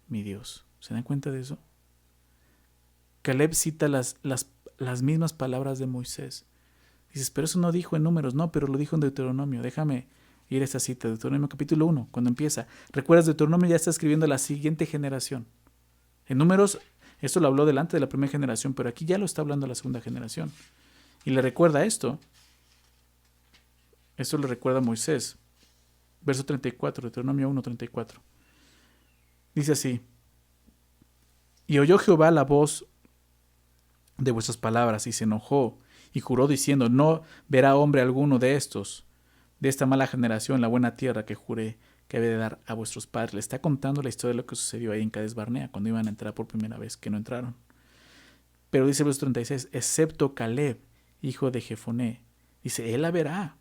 mi Dios. ¿Se dan cuenta de eso? Caleb cita las mismas palabras de Moisés. Dices, pero eso no dijo en Números. No, pero lo dijo en Deuteronomio. Déjame ir a esta cita, Deuteronomio capítulo 1, cuando empieza. ¿Recuerdas? Deuteronomio ya está escribiendo a la siguiente generación. En Números, esto lo habló delante de la primera generación, pero aquí ya lo está hablando a la segunda generación. Y le recuerda esto. Esto le recuerda a Moisés. Verso 34, Deuteronomio 1, 34. Dice así, y oyó Jehová la voz de vuestras palabras, y se enojó, y juró diciendo, no verá hombre alguno de estos, de esta mala generación, la buena tierra que juré que había de dar a vuestros padres. Le está contando la historia de lo que sucedió ahí en Cades Barnea, cuando iban a entrar por primera vez, que no entraron. Pero dice el verso 36, excepto Caleb, hijo de Jefoné, dice, él la verá.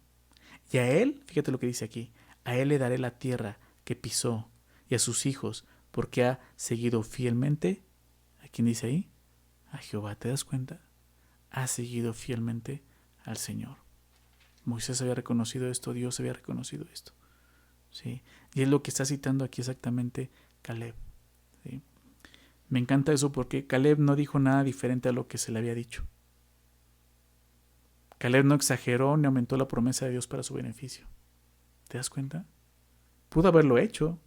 Y a él, fíjate lo que dice aquí, a él le daré la tierra que pisó, y a sus hijos, porque ha seguido fielmente, ¿a quién dice ahí? A Jehová. ¿Te das cuenta? Ha seguido fielmente al Señor. Moisés había reconocido esto, Dios había reconocido esto, ¿sí? Y es lo que está citando aquí exactamente Caleb, ¿sí? Me encanta eso porque Caleb no dijo nada diferente a lo que se le había dicho. Caleb no exageró ni aumentó la promesa de Dios para su beneficio. ¿Te das cuenta? Pudo haberlo hecho.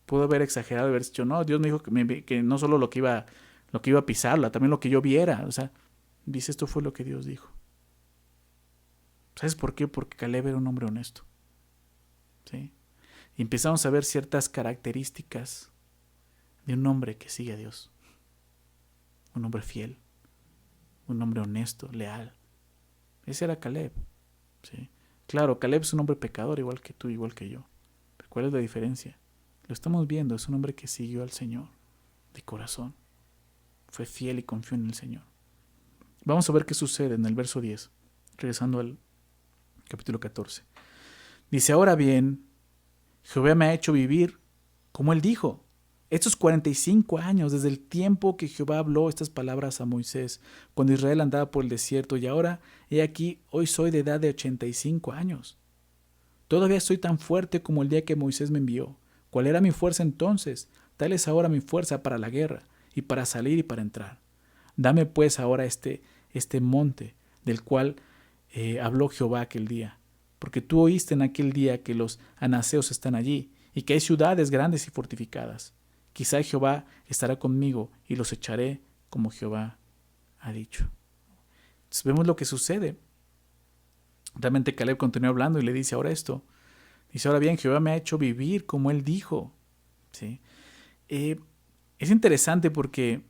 Pudo haber exagerado y haber dicho, no, Dios me dijo que no solo lo que iba a pisarla, también lo que yo viera. O sea, dice, esto fue lo que Dios dijo. ¿Sabes por qué? Porque Caleb era un hombre honesto, ¿sí? Y empezamos a ver ciertas características de un hombre que sigue a Dios. Un hombre fiel, un hombre honesto, leal. Ese era Caleb, ¿sí? Claro, Caleb es un hombre pecador, igual que tú, igual que yo. Pero ¿cuál es la diferencia? Lo estamos viendo, es un hombre que siguió al Señor de corazón. Fue fiel y confió en el Señor. Vamos a ver qué sucede en el verso 10, regresando al capítulo 14. Dice, ahora bien, Jehová me ha hecho vivir como él dijo. Estos 45 años, desde el tiempo que Jehová habló estas palabras a Moisés, cuando Israel andaba por el desierto, y ahora, he aquí, hoy soy de edad de 85 años. Todavía soy tan fuerte como el día que Moisés me envió. ¿Cuál era mi fuerza entonces? Tal es ahora mi fuerza para la guerra, y para salir y para entrar. Dame pues ahora este monte, del cual habló Jehová aquel día, porque tú oíste en aquel día que los anaseos están allí, y que hay ciudades grandes y fortificadas. Quizá Jehová estará conmigo, y los echaré como Jehová ha dicho. Entonces vemos lo que sucede. Realmente Caleb continúa hablando y le dice ahora esto. Dice, ahora bien, Jehová me ha hecho vivir como él dijo, ¿sí? Es interesante porque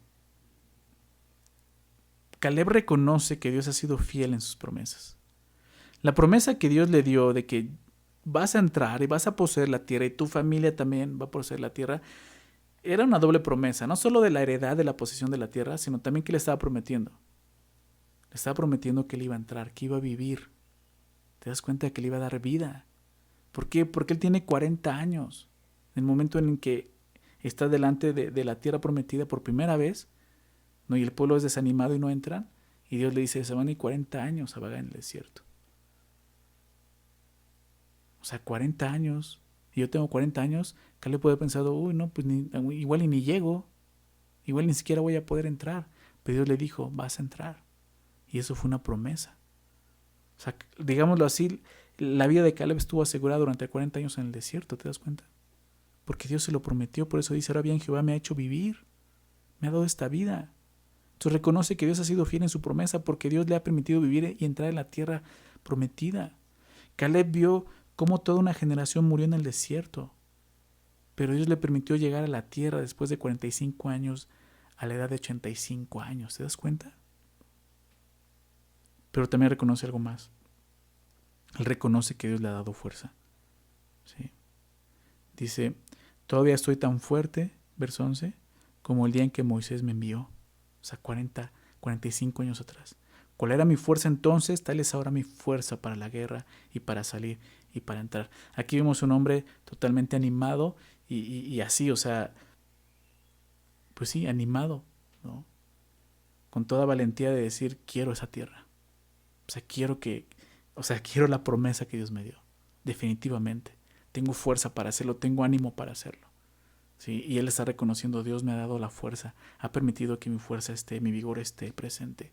Caleb reconoce que Dios ha sido fiel en sus promesas. La promesa que Dios le dio de que vas a entrar y vas a poseer la tierra y tu familia también va a poseer la tierra, era una doble promesa, no solo de la heredad de la posesión de la tierra, sino también que le estaba prometiendo. Le estaba prometiendo que él iba a entrar, que iba a vivir. ¿Te das cuenta de que le iba a dar vida? ¿Por qué? Porque él tiene 40 años. En el momento en el que está delante de la tierra prometida por primera vez, ¿no? Y el pueblo es desanimado y no entran. Y Dios le dice, se van a ir 40 años a vagar en el desierto. O sea, 40 años. Y yo tengo 40 años. Caleb puede haber pensado, uy, no, pues igual y ni llego. Igual ni siquiera voy a poder entrar. Pero Dios le dijo, vas a entrar. Y eso fue una promesa. O sea, digámoslo así, la vida de Caleb estuvo asegurada durante 40 años en el desierto, ¿te das cuenta? Porque Dios se lo prometió, por eso dice, ahora bien, Jehová me ha hecho vivir, me ha dado esta vida. Entonces reconoce que Dios ha sido fiel en su promesa porque Dios le ha permitido vivir y entrar en la tierra prometida. Caleb vio cómo toda una generación murió en el desierto, pero Dios le permitió llegar a la tierra después de 45 años, a la edad de 85 años, ¿te das cuenta? Pero también reconoce algo más. Él reconoce que Dios le ha dado fuerza. ¿Sí? Dice, todavía estoy tan fuerte, verso 11, como el día en que Moisés me envió. O sea, 45 años atrás. ¿Cuál era mi fuerza entonces? Tal es ahora mi fuerza para la guerra y para salir y para entrar. Aquí vemos un hombre totalmente animado y así, o sea, pues sí, animado, ¿no? Con toda valentía de decir, quiero esa tierra. O sea, quiero la promesa que Dios me dio. Definitivamente. Tengo fuerza para hacerlo, tengo ánimo para hacerlo. ¿Sí? Y él está reconociendo, Dios me ha dado la fuerza, ha permitido que mi fuerza esté, mi vigor esté presente.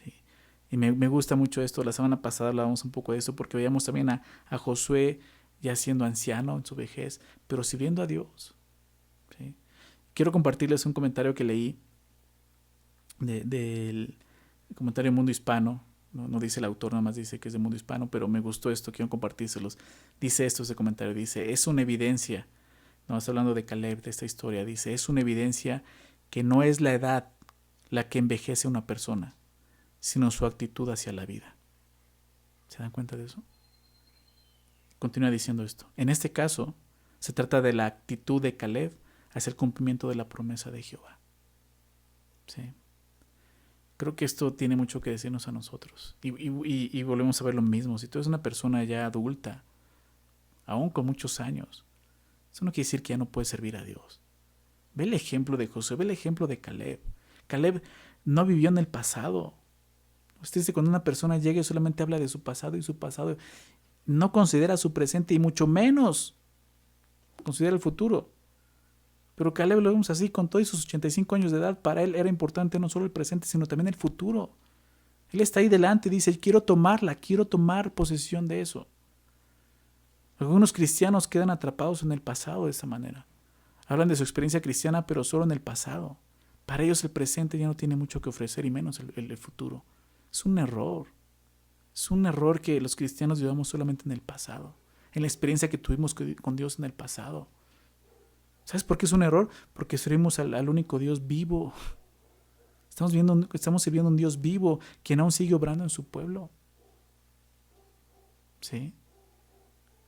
¿Sí? Y me gusta mucho esto. La semana pasada hablábamos un poco de esto porque veíamos también a Josué ya siendo anciano en su vejez, pero sirviendo a Dios. ¿Sí? Quiero compartirles un comentario que leí del comentario Mundo Hispano. No dice el autor, nada más dice que es de Mundo Hispano, pero me gustó esto, quiero compartírselos. Dice esto ese comentario, dice, es una evidencia, no está hablando de Caleb, de esta historia, dice, es una evidencia que no es la edad la que envejece a una persona, sino su actitud hacia la vida. ¿Se dan cuenta de eso? Continúa diciendo esto. En este caso, se trata de la actitud de Caleb hacia el cumplimiento de la promesa de Jehová. ¿Sí? Creo que esto tiene mucho que decirnos a nosotros. Y volvemos a ver lo mismo. Si tú eres una persona ya adulta, aún con muchos años, eso no quiere decir que ya no puedes servir a Dios. Ve el ejemplo de Josué, ve el ejemplo de Caleb. Caleb no vivió en el pasado. Usted dice, cuando una persona llega y solamente habla de su pasado y su pasado, no considera su presente y mucho menos considera el futuro. Pero Caleb lo vemos así, con todos sus 85 años de edad, para él era importante no solo el presente, sino también el futuro. Él está ahí delante y dice, quiero tomar posesión de eso. Algunos cristianos quedan atrapados en el pasado de esa manera. Hablan de su experiencia cristiana, pero solo en el pasado. Para ellos el presente ya no tiene mucho que ofrecer, y menos el futuro. Es un error. Es un error que los cristianos vivamos solamente en el pasado, en la experiencia que tuvimos con Dios en el pasado. ¿Sabes por qué es un error? Porque servimos al único Dios vivo. Estamos sirviendo a un Dios vivo, quien aún sigue obrando en su pueblo. ¿Sí?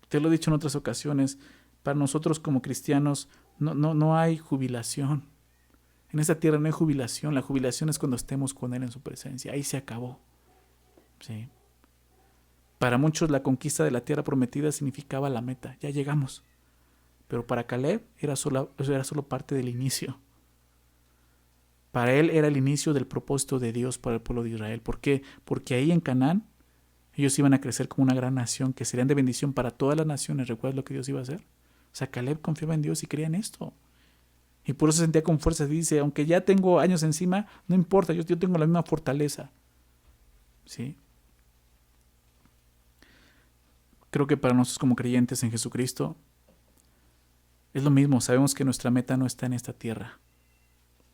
Te lo he dicho en otras ocasiones, para nosotros como cristianos no hay jubilación. En esta tierra no hay jubilación. La jubilación es cuando estemos con Él en su presencia. Ahí se acabó. ¿Sí? Para muchos la conquista de la tierra prometida significaba la meta. Ya llegamos. Pero para Caleb era solo parte del inicio. Para él era el inicio del propósito de Dios para el pueblo de Israel. ¿Por qué? Porque ahí en Canaán ellos iban a crecer como una gran nación que serían de bendición para todas las naciones. ¿Recuerdas lo que Dios iba a hacer? O sea, Caleb confiaba en Dios y creía en esto. Y por eso se sentía con fuerza. Dice, aunque ya tengo años encima, no importa, yo tengo la misma fortaleza. ¿Sí? Creo que para nosotros como creyentes en Jesucristo es lo mismo. Sabemos que nuestra meta no está en esta tierra.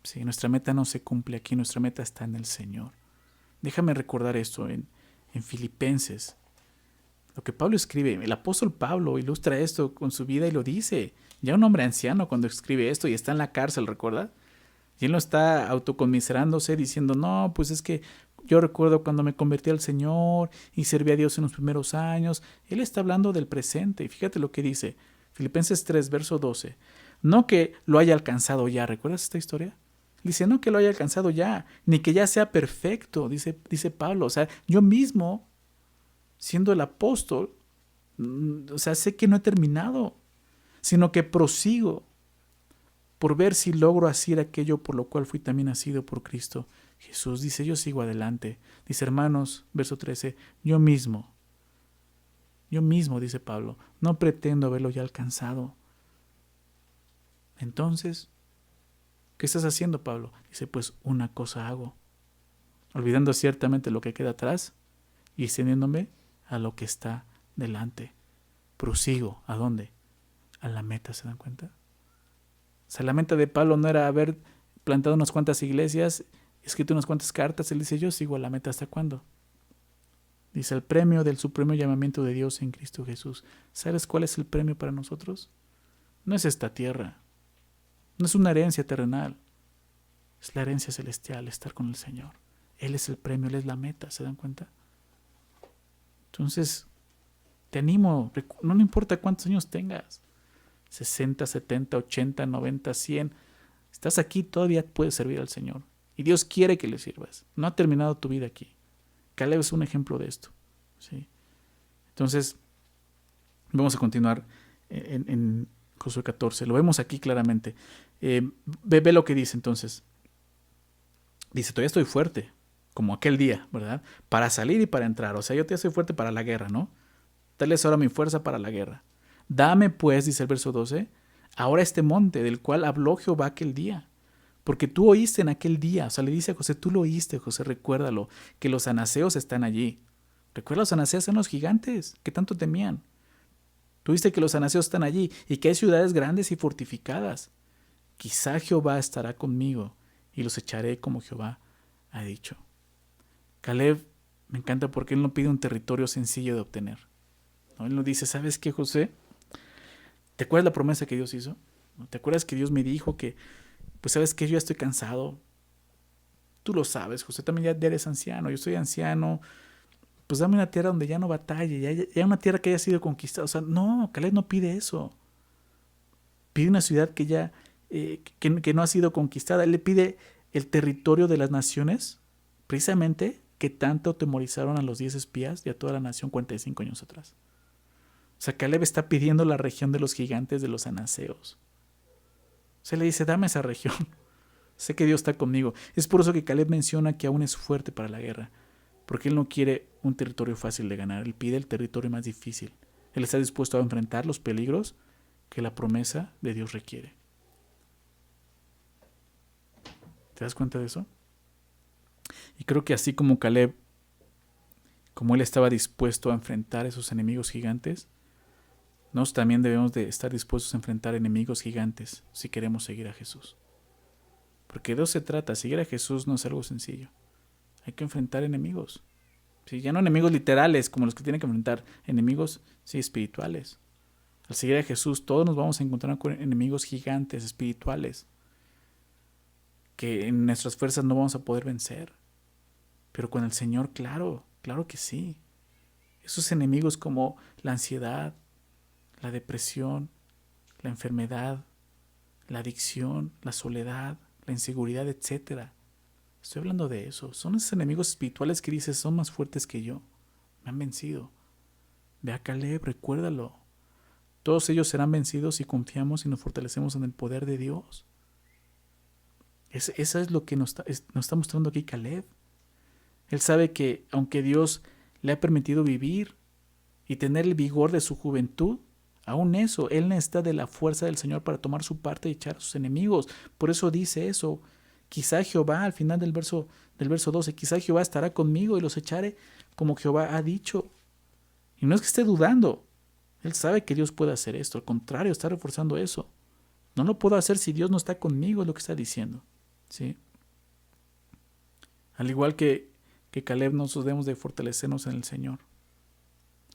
Sí, nuestra meta no se cumple aquí, nuestra meta está en el Señor. Déjame recordar esto en Filipenses. Lo que Pablo escribe, el apóstol Pablo ilustra esto con su vida y lo dice. Ya un hombre anciano cuando escribe esto y está en la cárcel, ¿recuerda? Y él no está autoconmiserándose diciendo, no, pues es que yo recuerdo cuando me convertí al Señor y serví a Dios en los primeros años. Él está hablando del presente. Y fíjate lo que dice, Filipenses 3, verso 12. No que lo haya alcanzado ya, ¿recuerdas esta historia? Dice, no que lo haya alcanzado ya, ni que ya sea perfecto, dice Pablo. O sea, yo mismo, siendo el apóstol, o sea, sé que no he terminado, sino que prosigo por ver si logro hacer aquello por lo cual fui también nacido por Cristo Jesús. Dice, yo sigo adelante. Dice, hermanos, verso 13, yo mismo, dice Pablo, no pretendo haberlo ya alcanzado. Entonces, ¿qué estás haciendo, Pablo? Dice, pues una cosa hago, olvidando ciertamente lo que queda atrás y extendiéndome a lo que está delante. Prosigo, ¿a dónde? A la meta, ¿se dan cuenta? O sea, la meta de Pablo no era haber plantado unas cuantas iglesias, escrito unas cuantas cartas. Él dice, yo sigo a la meta, ¿hasta cuándo? Dice, el premio del supremo llamamiento de Dios en Cristo Jesús. ¿Sabes cuál es el premio para nosotros? No es esta tierra, no es una herencia terrenal, es la herencia celestial, estar con el Señor. Él es el premio, Él es la meta, ¿se dan cuenta? Entonces, te animo, no importa cuántos años tengas, 60, 70, 80, 90, 100, estás aquí, todavía puedes servir al Señor. Y Dios quiere que le sirvas. No ha terminado tu vida aquí. Caleb es un ejemplo de esto. ¿Sí? Entonces, vamos a continuar en Josué 14. Lo vemos aquí claramente. Ve lo que dice entonces. Dice, todavía estoy fuerte, como aquel día, ¿verdad? Para salir y para entrar. O sea, yo todavía estoy fuerte para la guerra, ¿no? Tal es ahora mi fuerza para la guerra. Dame pues, dice el verso 12, ahora este monte del cual habló Jehová aquel día. Porque tú oíste en aquel día, o sea, le dice a José, tú lo oíste, José, recuérdalo, que los anaseos están allí. Recuerda, los anaseos son los gigantes que tanto temían. Tú viste que los anaseos están allí y que hay ciudades grandes y fortificadas. Quizá Jehová estará conmigo y los echaré como Jehová ha dicho. Caleb me encanta porque él no pide un territorio sencillo de obtener. ¿No? Él no dice, ¿sabes qué, José? ¿Te acuerdas la promesa que Dios hizo? ¿Te acuerdas que Dios me dijo que, pues sabes que yo ya estoy cansado? Tú lo sabes, José, también ya eres anciano, yo soy anciano, pues dame una tierra donde ya no batalle, ya una tierra que haya sido conquistada. O sea, no, Caleb no pide eso. Pide una ciudad que ya, que no ha sido conquistada. Él le pide el territorio de las naciones, precisamente que tanto temorizaron a los 10 espías y a toda la nación 45 años atrás. O sea, Caleb está pidiendo la región de los gigantes de los anaseos. Se le dice, dame esa región. Sé que Dios está conmigo. Es por eso que Caleb menciona que aún es fuerte para la guerra. Porque él no quiere un territorio fácil de ganar. Él pide el territorio más difícil. Él está dispuesto a enfrentar los peligros que la promesa de Dios requiere. ¿Te das cuenta de eso? Y creo que así como Caleb, como él estaba dispuesto a enfrentar esos enemigos gigantes, nosotros también debemos de estar dispuestos a enfrentar enemigos gigantes si queremos seguir a Jesús. Porque de eso se trata. Seguir a Jesús no es algo sencillo. Hay que enfrentar enemigos. Sí, ya no enemigos literales como los que tienen que enfrentar, enemigos sí espirituales. Al seguir a Jesús todos nos vamos a encontrar con enemigos gigantes espirituales que en nuestras fuerzas no vamos a poder vencer. Pero con el Señor, claro que sí. Esos enemigos como la ansiedad, la depresión, la enfermedad, la adicción, la soledad, la inseguridad, etc. Estoy hablando de eso. Son esos enemigos espirituales que dices son más fuertes que yo. Me han vencido. Ve a Caleb, recuérdalo. Todos ellos serán vencidos si confiamos y nos fortalecemos en el poder de Dios. Eso es lo que nos está mostrando aquí Caleb. Él sabe que aunque Dios le ha permitido vivir y tener el vigor de su juventud, aún eso, él necesita de la fuerza del Señor para tomar su parte y echar a sus enemigos. Por eso dice eso. Quizá Jehová, al final del verso 12, quizá Jehová estará conmigo y los echaré como Jehová ha dicho. Y no es que esté dudando. Él sabe que Dios puede hacer esto. Al contrario, está reforzando eso. No lo puedo hacer si Dios no está conmigo, es lo que está diciendo. ¿Sí? Al igual que Caleb, nosotros debemos de fortalecernos en el Señor.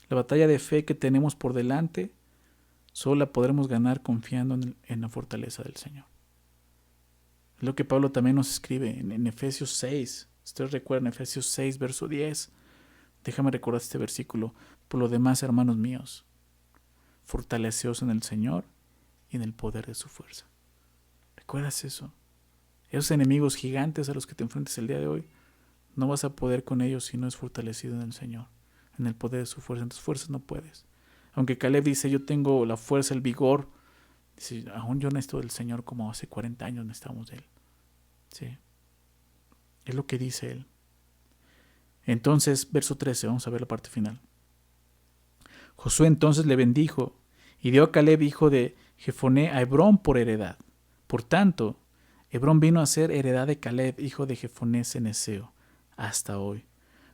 La batalla de fe que tenemos por delante solo la podremos ganar confiando en la fortaleza del Señor. Es lo que Pablo también nos escribe en Efesios 6. Ustedes recuerdan Efesios 6, verso 10. Déjame recordar este versículo. Por lo demás, hermanos míos, fortaleceos en el Señor y en el poder de su fuerza. ¿Recuerdas eso? Esos enemigos gigantes a los que te enfrentes el día de hoy, no vas a poder con ellos si no es fortalecido en el Señor, en el poder de su fuerza. En tus fuerzas no puedes. Aunque Caleb dice, yo tengo la fuerza, el vigor, dice, aún yo necesito del Señor como hace 40 años necesitamos de Él. Sí. Es lo que dice Él. Entonces, verso 13, vamos a ver la parte final. Josué entonces le bendijo y dio a Caleb, hijo de Jefoné, a Hebrón por heredad. Por tanto, Hebrón vino a ser heredad de Caleb, hijo de Jefoné ceneseo, hasta hoy,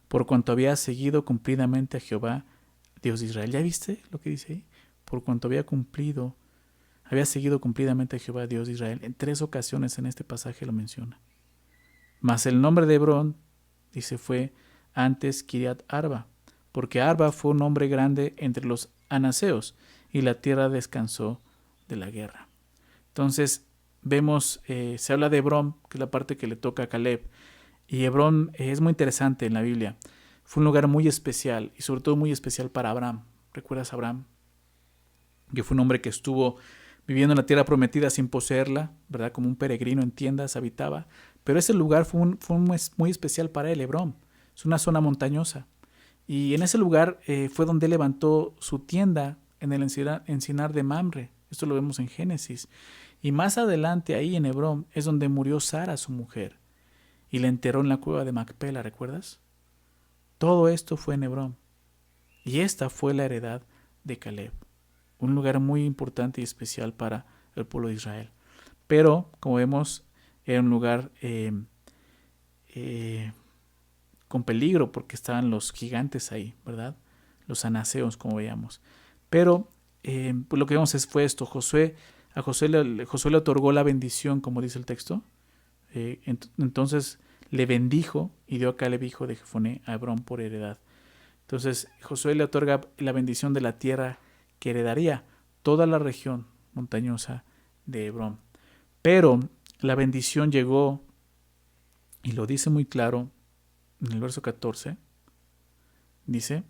por cuanto había seguido cumplidamente a Jehová, Dios de Israel. ¿Ya viste lo que dice ahí? Por cuanto había seguido cumplidamente a Jehová, Dios de Israel. En 3 ocasiones en este pasaje lo menciona. Mas el nombre de Hebrón, dice, fue antes Kiriat Arba, porque Arba fue un hombre grande entre los anaseos, y la tierra descansó de la guerra. Entonces, vemos, se habla de Hebrón, que es la parte que le toca a Caleb, y Hebrón es muy interesante en la Biblia. Fue un lugar muy especial, y sobre todo muy especial para Abraham. ¿Recuerdas a Abraham? Que fue un hombre que estuvo viviendo en la tierra prometida sin poseerla, ¿verdad? Como un peregrino en tiendas habitaba. Pero ese lugar fue muy especial para él, Hebrón. Es una zona montañosa. Y en ese lugar fue donde él levantó su tienda en el encinar de Mamre. Esto lo vemos en Génesis. Y más adelante, ahí en Hebrón, es donde murió Sara, su mujer, y la enterró en la cueva de Macpela, ¿recuerdas? Todo esto fue en Hebrón. Y esta fue la heredad de Caleb. Un lugar muy importante y especial para el pueblo de Israel. Pero, como vemos, era un lugar con peligro porque estaban los gigantes ahí, ¿verdad? Los anaseos, como veíamos. Pero pues lo que vemos fue esto. A Josué le otorgó la bendición, como dice el texto. Entonces le bendijo y dio a Caleb, hijo de Jefoné, a Hebrón por heredad. Entonces Josué le otorga la bendición de la tierra que heredaría toda la región montañosa de Hebrón. Pero la bendición llegó, y lo dice muy claro en el verso 14, dice,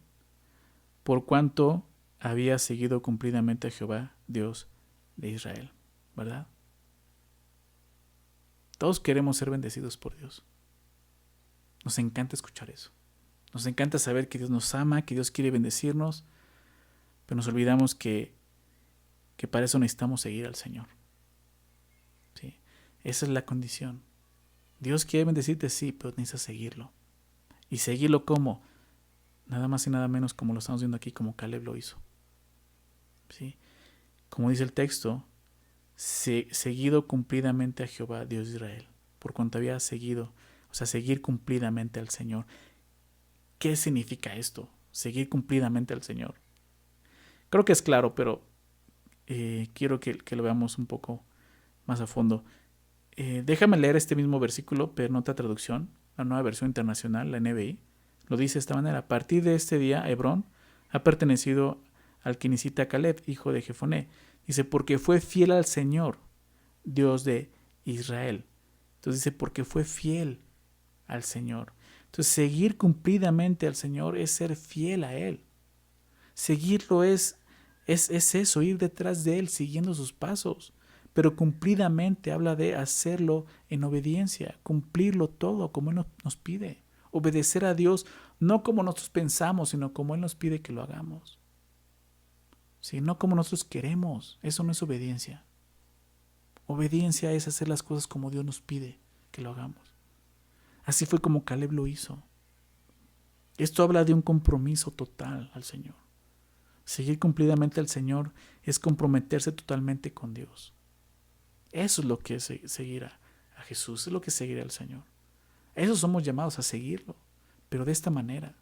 por cuanto había seguido cumplidamente a Jehová, Dios de Israel, ¿verdad? Todos queremos ser bendecidos por Dios. Nos encanta escuchar eso. Nos encanta saber que Dios nos ama, que Dios quiere bendecirnos, pero nos olvidamos que para eso necesitamos seguir al Señor. ¿Sí? Esa es la condición. Dios quiere bendecirte, sí, pero necesitas seguirlo. ¿Y seguirlo cómo? Nada más y nada menos como lo estamos viendo aquí, como Caleb lo hizo. ¿Sí? Como dice el texto, seguido cumplidamente a Jehová, Dios de Israel, por cuanto había seguido, o sea, seguir cumplidamente al Señor. ¿Qué significa esto? Seguir cumplidamente al Señor. Creo que es claro, pero quiero que lo veamos un poco más a fondo. Déjame leer este mismo versículo, pero en otra traducción, la Nueva Versión Internacional, la NBI. Lo dice de esta manera: a partir de este día, Hebrón ha pertenecido al quenicita Caleb, hijo de Jefoné. Dice, porque fue fiel al Señor, Dios de Israel. Entonces dice, porque fue fiel al Señor. Entonces, seguir cumplidamente al Señor es ser fiel a Él. Seguirlo es eso, ir detrás de Él, siguiendo sus pasos. Pero cumplidamente habla de hacerlo en obediencia, cumplirlo todo como Él nos pide. Obedecer a Dios no como nosotros pensamos, sino como Él nos pide que lo hagamos. ¿Sí? No como nosotros queremos. Eso no es obediencia. Obediencia es hacer las cosas como Dios nos pide que lo hagamos. Así fue como Caleb lo hizo. Esto habla de un compromiso total al Señor. Seguir cumplidamente al Señor es comprometerse totalmente con Dios. Eso es lo que es seguir a Jesús, es lo que es seguir al Señor. Eso somos llamados a seguirlo, pero de esta manera.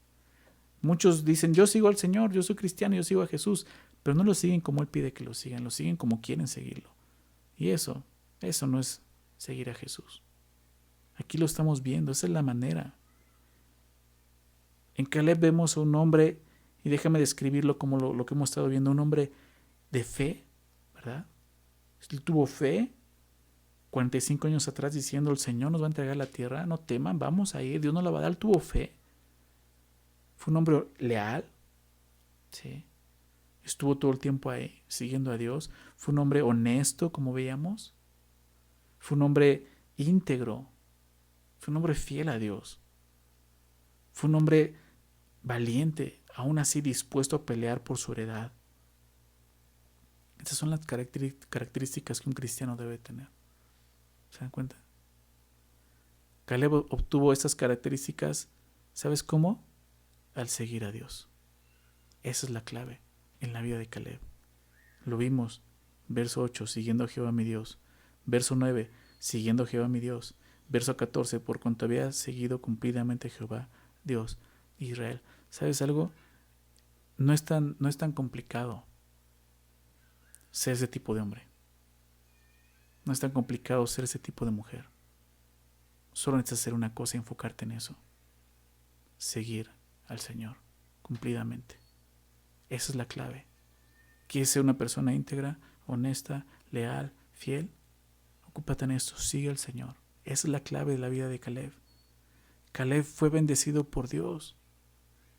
Muchos dicen, yo sigo al Señor, yo soy cristiano, yo sigo a Jesús, pero no lo siguen como Él pide que lo siguen como quieren seguirlo. Y eso no es seguir a Jesús. Aquí lo estamos viendo, esa es la manera. En Caleb vemos a un hombre, y déjame describirlo como lo que hemos estado viendo, un hombre de fe, ¿verdad? Él tuvo fe 45 años atrás diciendo, el Señor nos va a entregar la tierra, no teman, vamos a ir, Dios nos la va a dar. Él tuvo fe. Fue un hombre leal, ¿sí? Estuvo todo el tiempo ahí, siguiendo a Dios. Fue un hombre honesto, como veíamos. Fue un hombre íntegro, fue un hombre fiel a Dios, fue un hombre valiente, aún así dispuesto a pelear por su heredad. Esas son las características que un cristiano debe tener. ¿Se dan cuenta? Caleb obtuvo estas características, ¿sabes cómo? Al seguir a Dios. Esa es la clave en la vida de Caleb. Lo vimos, verso 8, siguiendo a Jehová mi Dios. Verso 9, siguiendo a Jehová mi Dios. Verso 14, por cuanto había seguido cumplidamente a Jehová, Dios de Israel. ¿Sabes algo? No es tan complicado ser ese tipo de hombre. No es tan complicado ser ese tipo de mujer. Solo necesitas hacer una cosa y enfocarte en eso. Seguir al Señor cumplidamente. Esa es la clave. ¿Quieres ser una persona íntegra, honesta, leal, fiel? Ocúpate en esto. Sigue al Señor. Esa es la clave de la vida de Caleb. Caleb fue bendecido por Dios.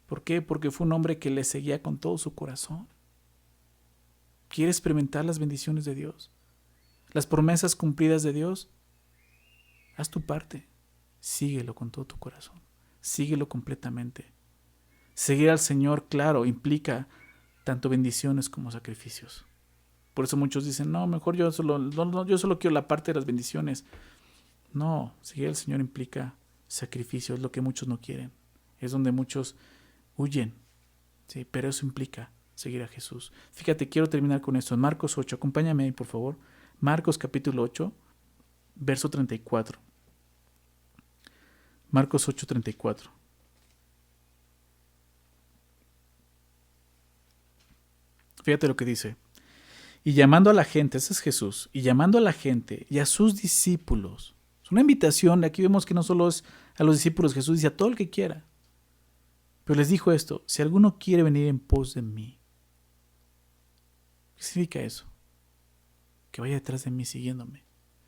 ¿Por qué? Porque fue un hombre que le seguía con todo su corazón. ¿Quiere experimentar las bendiciones de Dios? Las promesas cumplidas de Dios. Haz tu parte. Síguelo con todo tu corazón. Síguelo completamente. Seguir al Señor, claro, implica tanto bendiciones como sacrificios. Por eso muchos dicen, no, mejor yo solo quiero la parte de las bendiciones. No, seguir al Señor implica sacrificio, es lo que muchos no quieren. Es donde muchos huyen. Sí, pero eso implica seguir a Jesús. Fíjate, quiero terminar con esto. En Marcos 8, acompáñame ahí, por favor. Marcos capítulo 8, verso 34. Marcos 8, 34. Fíjate lo que dice. Y llamando a la gente, ese es Jesús, y llamando a la gente y a sus discípulos. Es una invitación, aquí vemos que no solo es a los discípulos, Jesús dice a todo el que quiera. Pero les dijo esto, si alguno quiere venir en pos de mí. ¿Qué significa eso? Que vaya detrás de mí siguiéndome.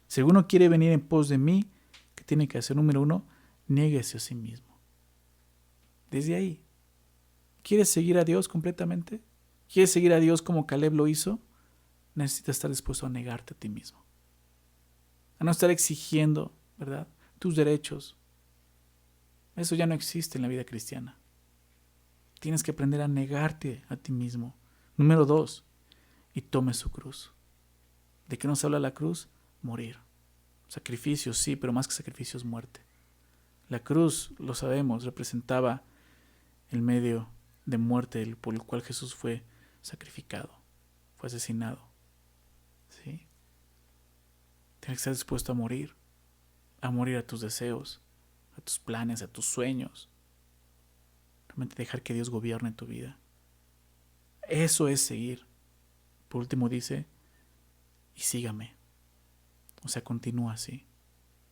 Si alguno quiere venir en pos de mí, ¿qué tiene que hacer? Número 1, niéguese a sí mismo. Desde ahí, ¿quieres seguir a Dios completamente? ¿Quieres seguir a Dios como Caleb lo hizo? Necesitas estar dispuesto a negarte a ti mismo. A no estar exigiendo, ¿verdad?, tus derechos. Eso ya no existe en la vida cristiana. Tienes que aprender a negarte a ti mismo. Número 2, y tome su cruz. ¿De qué nos habla la cruz? Morir. Sacrificio, sí, pero más que sacrificio es muerte. La cruz, lo sabemos, representaba el medio de muerte por el cual Jesús fue sacrificado, fue asesinado. ¿Sí? Tienes que estar dispuesto a morir a tus deseos, a tus planes, a tus sueños. Realmente dejar que Dios gobierne tu vida. Eso es seguir. Por último dice, y sígame. O sea, continúa así.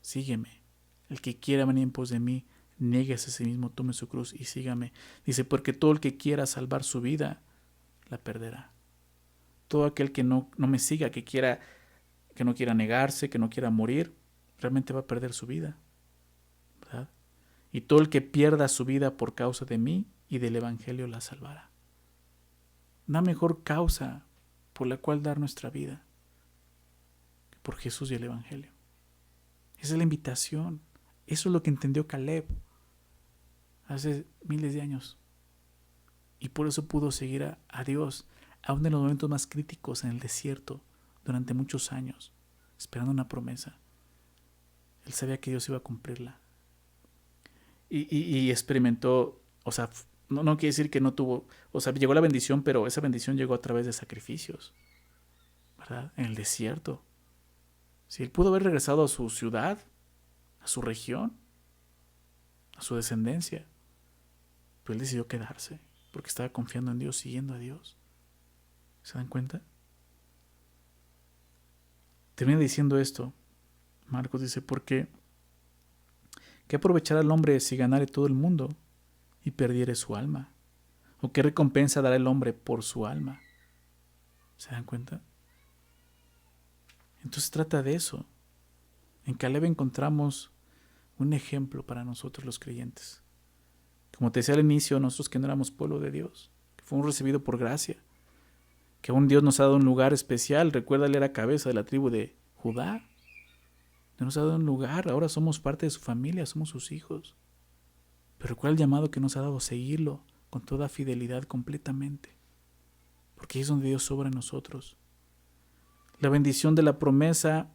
Sígueme. El que quiera venir en pos de mí, niéguese a sí mismo, tome su cruz y sígame. Dice, porque todo el que quiera salvar su vida, la perderá. Todo aquel que no me siga, que no quiera negarse, que no quiera morir, realmente va a perder su vida, ¿verdad? Y todo el que pierda su vida por causa de mí y del evangelio la salvará. No hay mejor causa por la cual dar nuestra vida que por Jesús y el evangelio. Esa es la invitación. Eso es lo que entendió Caleb hace miles de años. Y por eso pudo seguir a Dios, aún en los momentos más críticos en el desierto, durante muchos años, esperando una promesa. Él sabía que Dios iba a cumplirla. Y experimentó, o sea, no quiere decir que no tuvo, o sea, llegó la bendición, pero esa bendición llegó a través de sacrificios, ¿verdad? En el desierto. Si él pudo haber regresado a su ciudad, a su región, a su descendencia, pero él decidió quedarse porque estaba confiando en Dios, siguiendo a Dios. ¿Se dan cuenta? Termina diciendo esto. Marcos dice, porque ¿qué aprovechará el hombre si ganare todo el mundo y perdiere su alma? ¿O qué recompensa dará el hombre por su alma? ¿Se dan cuenta? Entonces trata de eso. En Caleb encontramos un ejemplo para nosotros los creyentes. Como te decía al inicio, nosotros que no éramos pueblo de Dios, que fuimos recibidos por gracia, que aún Dios nos ha dado un lugar especial. Recuerda, él era cabeza de la tribu de Judá. Nos ha dado un lugar, ahora somos parte de su familia, somos sus hijos. Pero ¿cuál el llamado que nos ha dado? Seguirlo con toda fidelidad completamente. Porque ahí es donde Dios obra en nosotros. La bendición de la promesa,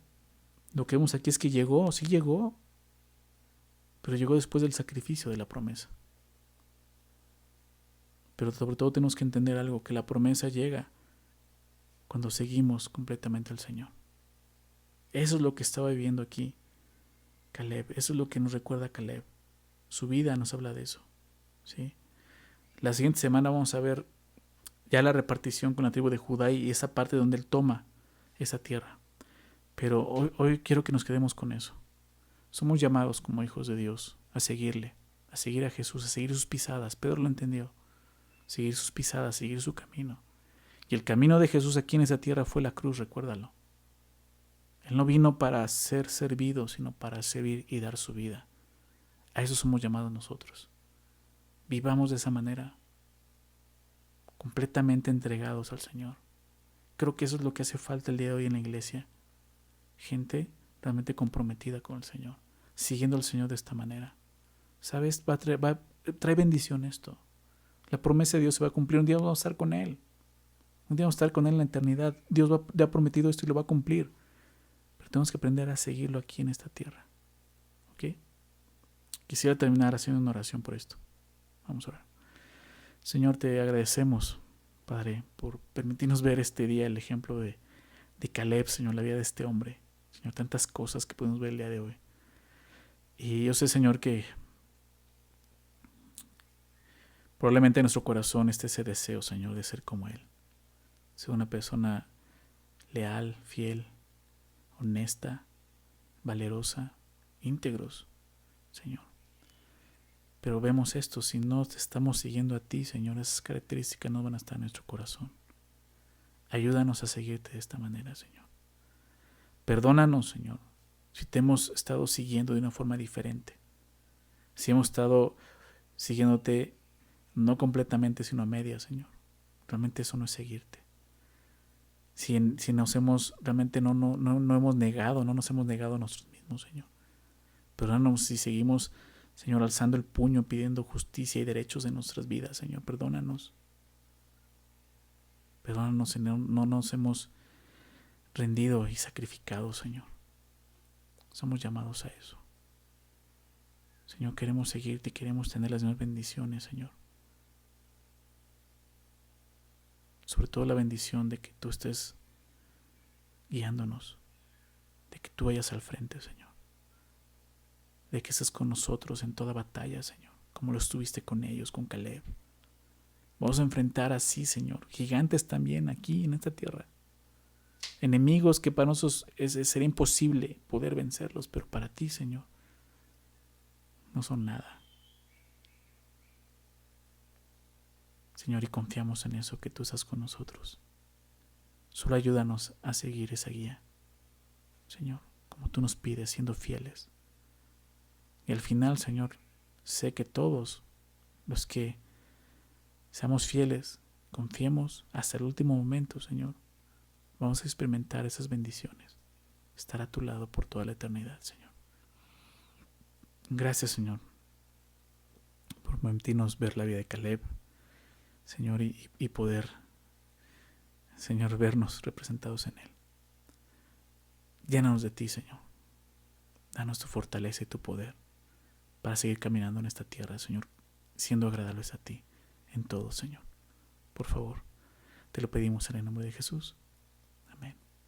lo que vemos aquí es que llegó, sí llegó, pero llegó después del sacrificio de la promesa. Pero sobre todo tenemos que entender algo, que la promesa llega cuando seguimos completamente al Señor. Eso es lo que estaba viviendo aquí Caleb, eso es lo que nos recuerda Caleb. Su vida nos habla de eso, ¿sí? La siguiente semana vamos a ver ya la repartición con la tribu de Judá y esa parte donde él toma esa tierra. Pero hoy quiero que nos quedemos con eso. Somos llamados como hijos de Dios a seguirle, a seguir a Jesús, a seguir sus pisadas. Pedro lo entendió. Seguir sus pisadas, seguir su camino. Y el camino de Jesús aquí en esa tierra fue la cruz, recuérdalo. Él no vino para ser servido, sino para servir y dar su vida. A eso somos llamados nosotros. Vivamos de esa manera, completamente entregados al Señor. Creo que eso es lo que hace falta el día de hoy en la iglesia. Gente realmente comprometida con el Señor, siguiendo al Señor de esta manera. ¿Sabes? Trae bendición esto. La promesa de Dios se va a cumplir. Un día vamos a estar con Él. Un día vamos a estar con Él en la eternidad. Dios le ha prometido esto y lo va a cumplir. Pero tenemos que aprender a seguirlo aquí en esta tierra. ¿Ok? Quisiera terminar haciendo una oración por esto. Vamos a orar. Señor, te agradecemos, Padre, por permitirnos ver este día el ejemplo de Caleb, Señor, la vida de este hombre. Señor, tantas cosas que podemos ver el día de hoy. Y yo sé, Señor, que probablemente en nuestro corazón esté ese deseo, Señor, de ser como Él. Ser una persona leal, fiel, honesta, valerosa, íntegros, Señor. Pero vemos esto, si no te estamos siguiendo a ti, Señor, esas características no van a estar en nuestro corazón. Ayúdanos a seguirte de esta manera, Señor. Perdónanos, Señor, si te hemos estado siguiendo de una forma diferente. Si hemos estado siguiéndote no completamente, sino a medias, Señor. Realmente eso no es seguirte. Si nos hemos, realmente no hemos negado, no nos hemos negado a nosotros mismos, Señor. Perdónanos si seguimos, Señor, alzando el puño, pidiendo justicia y derechos en nuestras vidas, Señor. Perdónanos. Perdónanos si no nos hemos rendido y sacrificado, Señor. Somos llamados a eso. Señor, queremos seguirte y queremos tener las mismas bendiciones, Señor. Sobre todo la bendición de que tú estés guiándonos, de que tú vayas al frente, Señor. De que estés con nosotros en toda batalla, Señor, como lo estuviste con ellos, con Caleb. Vamos a enfrentar así, Señor, gigantes también aquí en esta tierra. Enemigos que para nosotros sería imposible poder vencerlos, pero para ti, Señor, no son nada. Señor, y confiamos en eso, que tú estás con nosotros. Solo ayúdanos a seguir esa guía, Señor, como tú nos pides, siendo fieles. Y al final, Señor, sé que todos los que seamos fieles, confiemos hasta el último momento, Señor, vamos a experimentar esas bendiciones. Estar a tu lado por toda la eternidad, Señor. Gracias, Señor, por permitirnos ver la vida de Caleb, Señor, y poder, Señor, vernos representados en él. Llénanos de ti, Señor. Danos tu fortaleza y tu poder para seguir caminando en esta tierra, Señor, siendo agradables a ti en todo, Señor. Por favor, te lo pedimos en el nombre de Jesús.